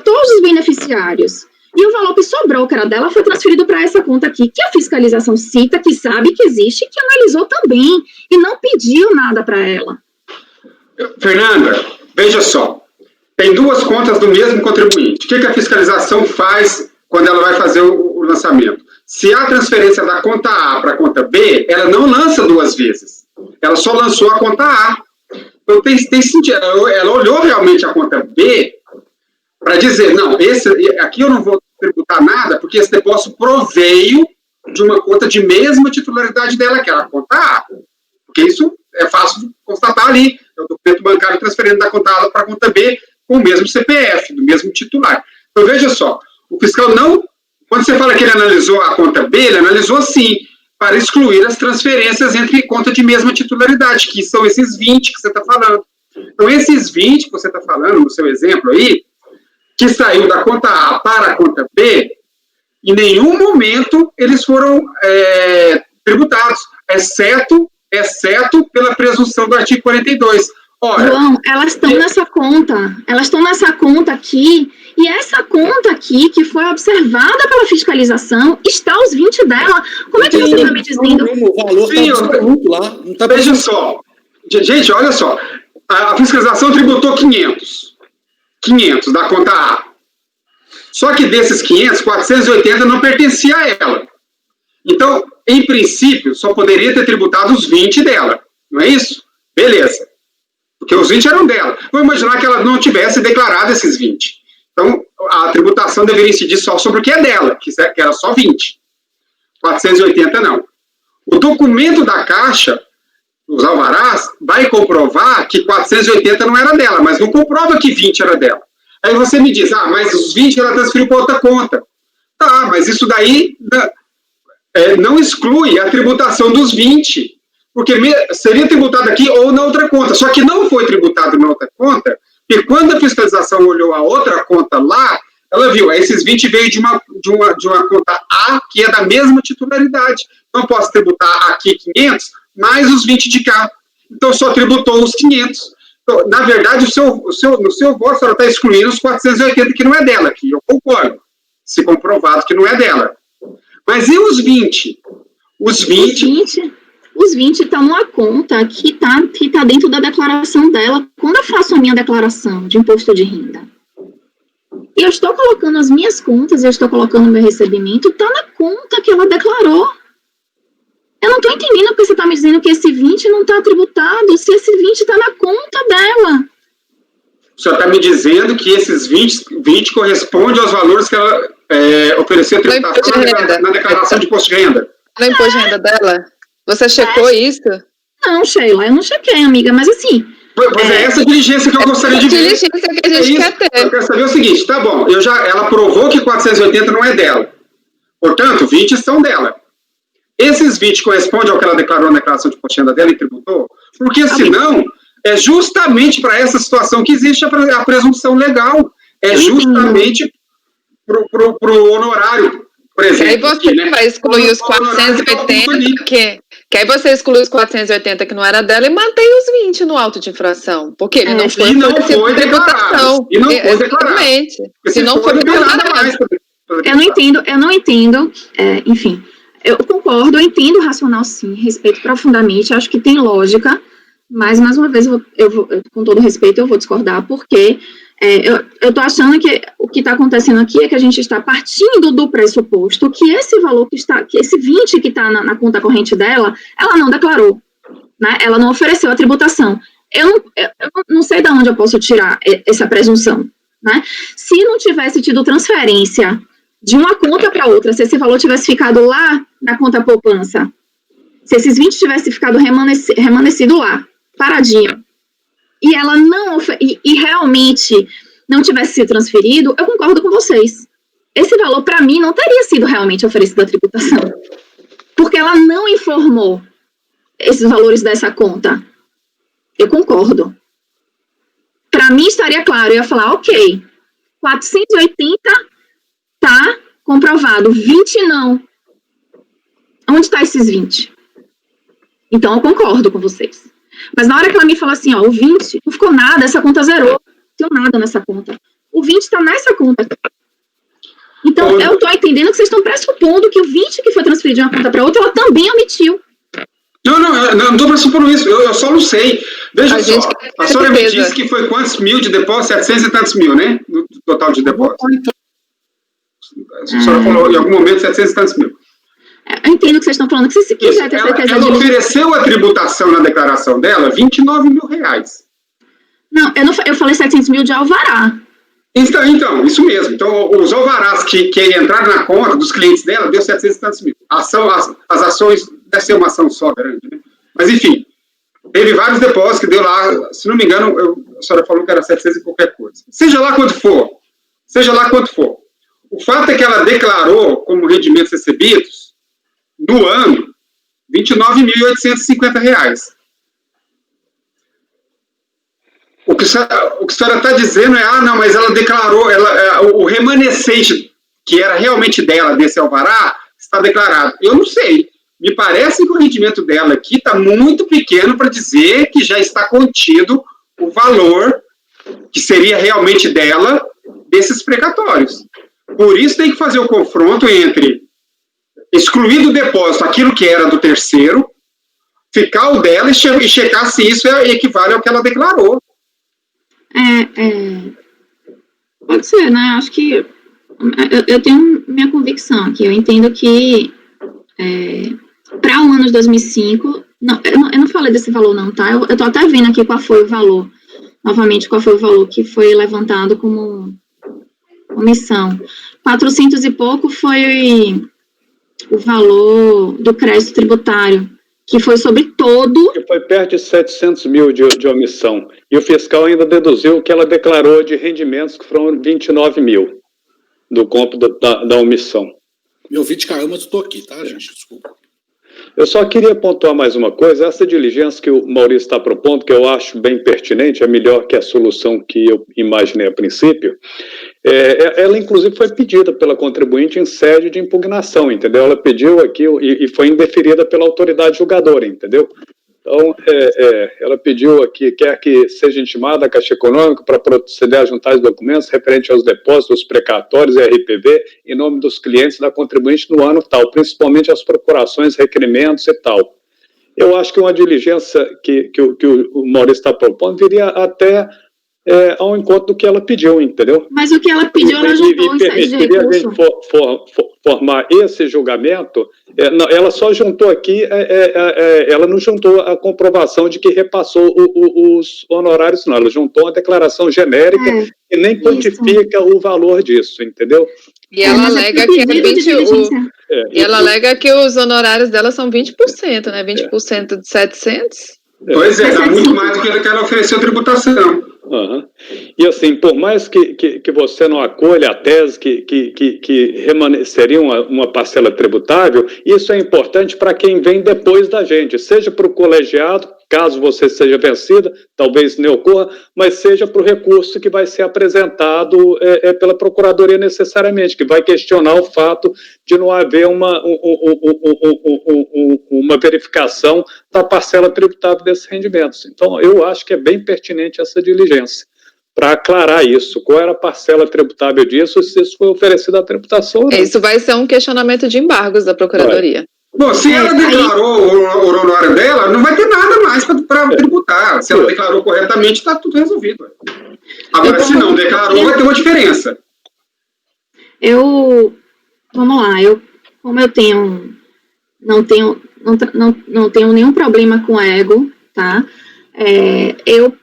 todos os beneficiários, e o valor que sobrou, que era dela, foi transferido para essa conta aqui, que a fiscalização cita, que sabe que existe, que analisou também, e não pediu nada para ela. Fernanda, veja só, tem 2 contas do mesmo contribuinte. O que a fiscalização faz quando ela vai fazer o lançamento? Se há transferência da conta A para a conta B, ela não lança 2 vezes. Ela só lançou a conta A. Então, tem sentido. Ela olhou realmente a conta B para dizer, não, aqui eu não vou tributar nada, porque esse depósito proveio de uma conta de mesma titularidade dela, que era a conta A. Porque isso é fácil de constatar ali. É o documento bancário transferindo da conta A para a conta B com o mesmo CPF, do mesmo titular. Então, veja só, o fiscal não... Quando você fala que ele analisou a conta B, ele analisou sim, para excluir as transferências entre conta de mesma titularidade, que são esses 20 que você está falando. Então, esses 20 que você está falando, no seu exemplo aí, que saiu da conta A para a conta B, em nenhum momento eles foram tributados, exceto pela presunção do artigo 42. Ora, João, elas estão nessa conta aqui, e essa conta aqui, que foi observada pela fiscalização, está os 20 dela. Como é que você está me dizendo? O valor está muito lá. Não tá. Veja só. Gente, olha só. A fiscalização tributou 500 da conta A. Só que desses 500, 480 não pertencia a ela. Então, em princípio, só poderia ter tributado os 20 dela. Não é isso? Beleza. Porque os 20 eram dela. Vamos imaginar que ela não tivesse declarado esses 20. Então, a tributação deveria incidir só sobre o que é dela, que era só 20. 480 não. O documento da Caixa, os alvarás, vai comprovar que 480 não era dela, mas não comprova que 20 era dela. Aí você me diz, mas os 20 ela transferiu para outra conta. Tá, mas isso daí não exclui a tributação dos 20. Porque seria tributado aqui ou na outra conta. Só que não foi tributado na outra conta, porque quando a fiscalização olhou a outra conta lá, ela viu, esses 20 veio de uma conta A, que é da mesma titularidade. Não posso tributar aqui 500, mais os 20 de cá. Então, só tributou os 500. Então, na verdade, no seu voto, ela está excluindo os 480, que não é dela, que eu concordo, se comprovado que não é dela. Mas e os 20? Os 20 estão numa conta que tá dentro da declaração dela. Quando eu faço a minha declaração de imposto de renda, e eu estou colocando as minhas contas, eu estou colocando o meu recebimento, está na conta que ela declarou. Eu não estou entendendo porque você está me dizendo que esse 20 não está tributado, se esse 20 está na conta dela. O senhor está me dizendo que esses 20 correspondem aos valores que ela ofereceu tributação na declaração de imposto de renda? No imposto de renda dela? Você checou isso? Não, Sheila, eu não chequei, amiga, mas assim... Pois é essa diligência que eu gostaria de ver. Diligência que a gente quer ter. Eu quero saber o seguinte, tá bom, ela provou que 480 não é dela. Portanto, 20 são dela. Esses 20 correspondem ao que ela declarou na declaração de imposto de renda dela e tributou? Porque senão, é justamente para essa situação que existe a presunção legal. É justamente para o honorário, por exemplo. Aí você vai excluir os 480, que aí você exclui os 480 que não era dela e mantém os 20 no auto de infração. Porque ele não foi tributação. E não foi declarado. Se não foi declarado mais. Eu não entendo, enfim. eu concordo, eu entendo o racional, sim, respeito profundamente, acho que tem lógica, mas, mais uma vez, eu com todo respeito, eu vou discordar, porque eu estou achando que o que está acontecendo aqui é que a gente está partindo do pressuposto que esse valor que esse 20 que está na conta corrente dela, ela não declarou, né? Ela não ofereceu a tributação. Eu não sei de onde eu posso tirar essa presunção, né? Se não tivesse tido transferência de uma conta para outra, se esse valor tivesse ficado lá na conta poupança, se esses 20 tivessem ficado remanescido lá, paradinho, e ela não e realmente não tivesse sido transferido, eu concordo com vocês. Esse valor, para mim, não teria sido realmente oferecido à tributação, porque ela não informou esses valores dessa conta. Eu concordo. Para mim, estaria claro, eu ia falar, ok, 480 tá comprovado, 20 não. Onde está esses 20? Então, eu concordo com vocês. Mas na hora que ela me falou assim, ó, o 20, não ficou nada, essa conta zerou, não tem nada nessa conta. O 20 está nessa conta. Então, eu estou entendendo que vocês estão pressupondo que o 20 que foi transferido de uma conta para outra, ela também omitiu. Não estou pressupondo isso, eu só não sei. Veja só, a senhora me disse que foi quantos mil de depósito? 700 e tantos mil, né? No total de depósito. A senhora falou em algum momento 700 e tantos mil. Eu entendo que vocês estão falando que se quiser ter certeza ela ofereceu a tributação na declaração dela, 29 mil reais. Não, eu falei 700 mil de alvará. Então, isso mesmo. Então, os alvarás que entraram na conta dos clientes dela, deu 700 e tantos mil. As ações, deve ser uma ação só grande, né? Mas, enfim, teve vários depósitos que deu lá, se não me engano, a senhora falou que era 700 e qualquer coisa. Seja lá quanto for. O fato é que ela declarou como rendimentos recebidos, no ano, R$ 29.850. O que a senhora está dizendo é, não, mas ela declarou, o remanescente, que era realmente dela, desse alvará, está declarado. Eu não sei. Me parece que o rendimento dela aqui está muito pequeno para dizer que já está contido o valor que seria realmente dela desses precatórios. Por isso tem que fazer o confronto entre excluir do depósito aquilo que era do terceiro, ficar o dela e checar se isso equivale ao que ela declarou. Pode ser, né? Acho que eu tenho minha convicção aqui. Eu entendo que para o ano de 2005, eu não falei desse valor não, tá? Eu tô até vendo aqui qual foi o valor, novamente, qual foi o valor que foi levantado como omissão. 400 e pouco foi o valor do crédito tributário, que foi sobre todo... Que foi perto de 700 mil de omissão. E o fiscal ainda deduziu que ela declarou de rendimentos que foram 29 mil do cômputo da omissão. Meu vídeo caiu, mas eu estou aqui, tá, gente? Desculpa. Eu só queria pontuar mais uma coisa. Essa diligência que o Maurício está propondo, que eu acho bem pertinente, é melhor que a solução que eu imaginei a princípio, ela inclusive foi pedida pela contribuinte em sede de impugnação, entendeu? Ela pediu aqui e foi indeferida pela autoridade julgadora, entendeu? Então, ela pediu aqui, quer que seja intimada a Caixa Econômica para proceder a juntar os documentos referentes aos depósitos precatórios e RPV em nome dos clientes da contribuinte no ano tal, principalmente as procurações, requerimentos e tal. Eu acho que uma diligência que o Maurício está propondo viria até ao encontro do que ela pediu, entendeu? Mas o que ela pediu, ela juntou em sede de recurso. A gente formar esse julgamento, ela só juntou aqui, ela não juntou a comprovação de que repassou os honorários, não. Ela juntou uma declaração genérica que nem quantifica o valor disso, entendeu? E ela alega que ela alega que os honorários dela são 20%, né? 20% de 700. Pois dá muito mais do que ela ofereceu tributação. Uhum. E assim, por mais que você não acolha a tese que seria uma parcela tributável, isso é importante para quem vem depois da gente, seja para o colegiado, caso você seja vencida, talvez nem ocorra, mas seja para o recurso que vai ser apresentado pela Procuradoria necessariamente, que vai questionar o fato de não haver uma verificação da parcela tributável desses rendimentos. Então, eu acho que é bem pertinente essa diligência, para aclarar isso, qual era a parcela tributável disso, se isso foi oferecido à tributação ou não. Isso vai ser um questionamento de embargos da Procuradoria. Bom, se ela declarou o honorário dela, não vai ter nada mais para tributar. Se ela declarou corretamente, está tudo resolvido. Agora, se não declarou, vai ter uma diferença. Vamos lá, como eu não tenho nenhum problema com ego, tá? Eu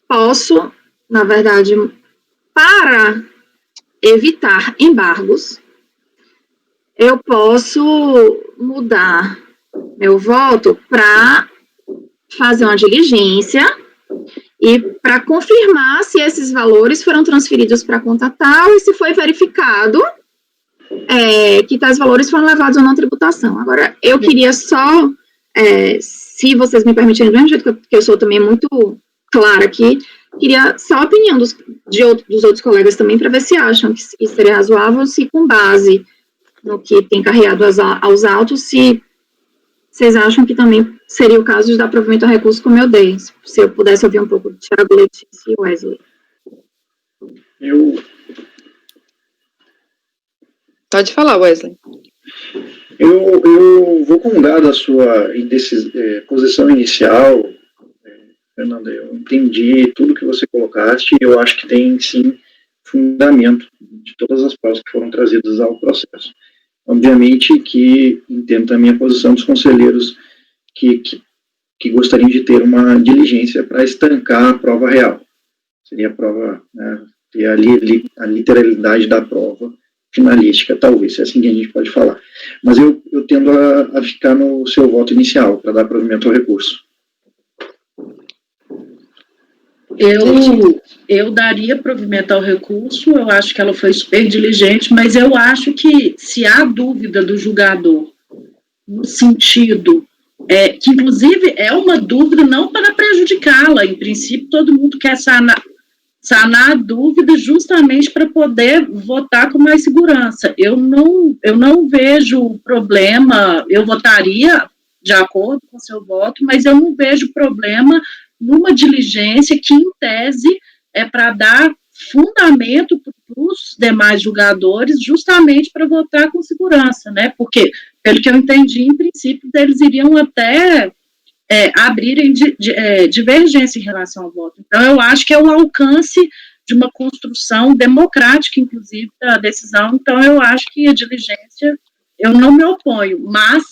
posso, na verdade, para evitar embargos, eu posso mudar meu voto para fazer uma diligência e para confirmar se esses valores foram transferidos para a conta tal e se foi verificado que tais valores foram levados ou não à tributação. Agora, eu queria só, se vocês me permitirem, do mesmo jeito que eu sou também muito clara aqui, queria só a opinião dos outros colegas também, para ver se acham que isso seria razoável, se com base no que tem carreado aos autos, se vocês acham que também seria o caso de dar provimento ao recurso como eu dei. Se eu pudesse ouvir um pouco de Thiago, Letícia e Wesley. Pode falar, Wesley. Eu vou comandar da sua posição inicial, Fernanda. Eu entendi tudo que você colocaste e eu acho que tem, sim, fundamento de todas as provas que foram trazidas ao processo. Obviamente que entendo também a posição dos conselheiros que gostariam de ter uma diligência para estancar a prova real. Seria a prova, né, ter a literalidade da prova finalística, talvez, é assim que a gente pode falar. Mas eu tendo a ficar no seu voto inicial, para dar provimento ao recurso. Eu daria provimento ao recurso, eu acho que ela foi super diligente, mas eu acho que se há dúvida do julgador, no sentido, que inclusive é uma dúvida não para prejudicá-la, em princípio todo mundo quer sanar a dúvida justamente para poder votar com mais segurança. Eu não vejo problema, eu votaria de acordo com o seu voto, mas eu não vejo problema numa diligência que, em tese, é para dar fundamento para os demais julgadores, justamente para votar com segurança, né? Porque, pelo que eu entendi, em princípio, eles iriam até abrirem divergência em relação ao voto. Então, eu acho que é o alcance de uma construção democrática, inclusive, da decisão. Então, eu acho que a diligência, eu não me oponho, mas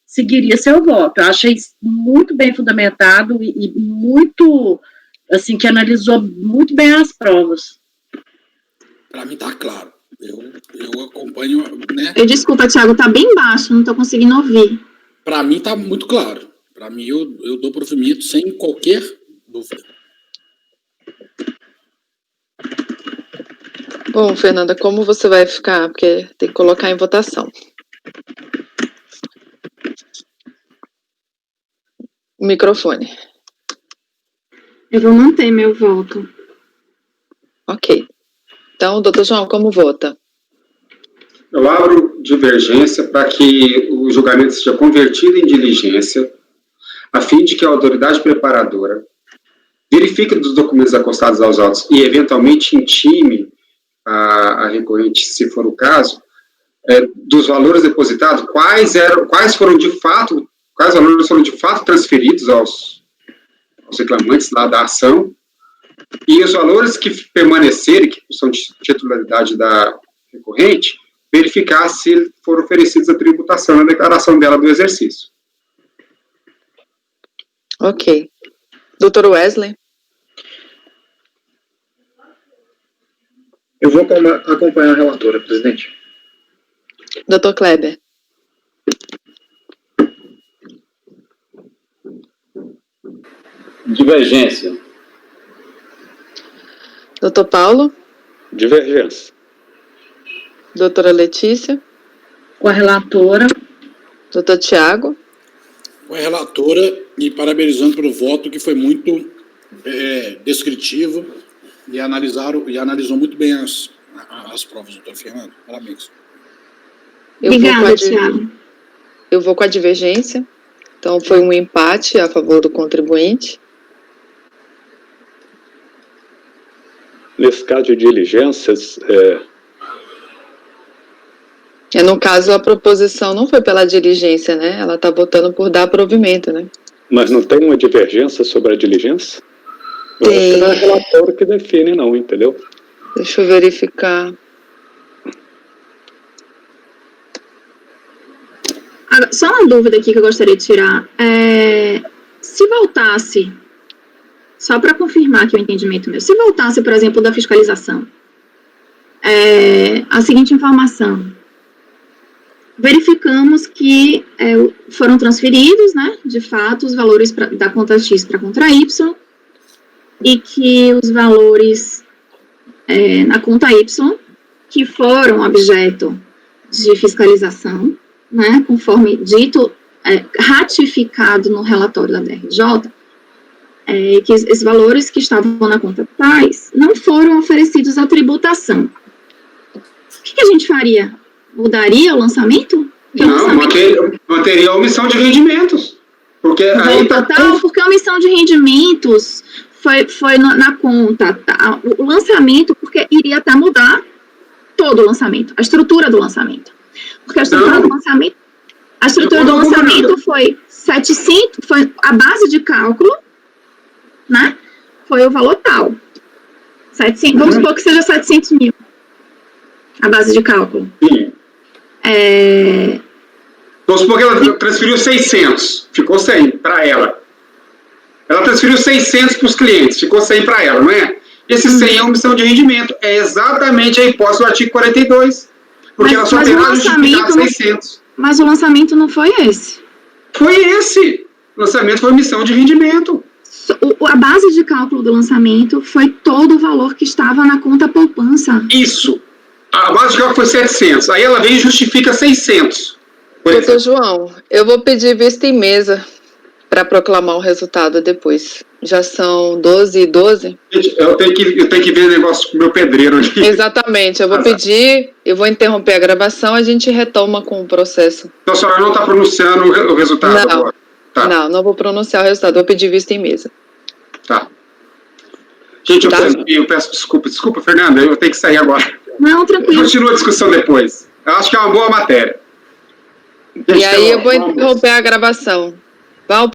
seguiria seu voto. Eu achei muito bem fundamentado e muito, assim, que analisou muito bem as provas. Para mim está claro. Eu acompanho, né? Desculpa, Thiago, está bem baixo, não estou conseguindo ouvir. Para mim está muito claro. Para mim, eu dou provimento sem qualquer dúvida. Bom, Fernanda, como você vai ficar? Porque tem que colocar em votação. Microfone. Eu vou manter meu voto. Ok. Então, doutor João, como vota? Eu abro divergência para que o julgamento seja convertido em diligência, a fim de que a autoridade preparadora verifique dos documentos acostados aos autos e, eventualmente, intime a recorrente, se for o caso, dos valores depositados, quais valores foram de fato transferidos aos reclamantes lá da ação, e os valores que permanecerem, que são de titularidade da recorrente, verificar se foram oferecidos a tributação na declaração dela do exercício. Ok. Doutor Wesley? Eu vou acompanhar a relatora, presidente. Doutor Kleber? Divergência. Doutor Paulo? Divergência. Doutora Letícia? Com a relatora. Doutor Tiago? Com a relatora e parabenizando pelo voto, que foi muito descritivo e analisou muito bem as provas, doutor Fernando. Parabéns. Obrigada, Tiago. Eu vou com a divergência. Então, foi um empate a favor do contribuinte. Nesse caso de diligências, E no caso, a proposição não foi pela diligência, né? Ela está votando por dar provimento, né? Mas não tem uma divergência sobre a diligência? Eu acho que não é relatório que define, não, entendeu? Deixa eu verificar. Agora, só uma dúvida aqui que eu gostaria de tirar. Se voltasse, só para confirmar aqui o entendimento meu, se voltasse, por exemplo, da fiscalização, a seguinte informação: verificamos que foram transferidos, né, de fato, os valores da conta X para a conta Y, e que os valores na conta Y, que foram objeto de fiscalização, né, conforme dito, ratificado no relatório da DRJ, que esses valores que estavam na conta tais não foram oferecidos à tributação. O que a gente faria? Mudaria o lançamento? Manteria a omissão de rendimentos. Porque aí porque a omissão de rendimentos foi na conta, tá? O lançamento, porque iria até mudar todo o lançamento, a estrutura do lançamento. Porque a estrutura do lançamento foi 700, foi a base de cálculo, né? Foi o valor tal. 700, vamos supor que seja 700 mil. A base de cálculo. Sim. Vamos supor que ela transferiu 600, ficou 100 para ela. Ela transferiu 600 para os clientes, ficou 100 para ela, não é? Esse 100 é omissão de rendimento. É exatamente a hipótese do artigo 42. Porque ela só terá justificado 600. Mas o lançamento não foi esse. Foi esse. O lançamento foi omissão de rendimento. A base de cálculo do lançamento foi todo o valor que estava na conta poupança. Isso. A base de cálculo foi 700. Aí ela vem e justifica 600. Doutor João, eu vou pedir vista em mesa para proclamar o resultado depois. Já são 12h12. Eu tenho que ver o negócio com o meu pedreiro aqui. Exatamente, eu vou pedir, eu vou interromper a gravação, a gente retoma com o processo. Então a senhora não está pronunciando o resultado agora? Tá. Não vou pronunciar o resultado, vou pedir vista em mesa. Tá. Gente, eu peço desculpa, Fernanda, eu tenho que sair agora. Não, tranquilo. Continua a discussão depois. Eu acho que é uma boa matéria. E aí eu vou interromper a gravação. Vá ao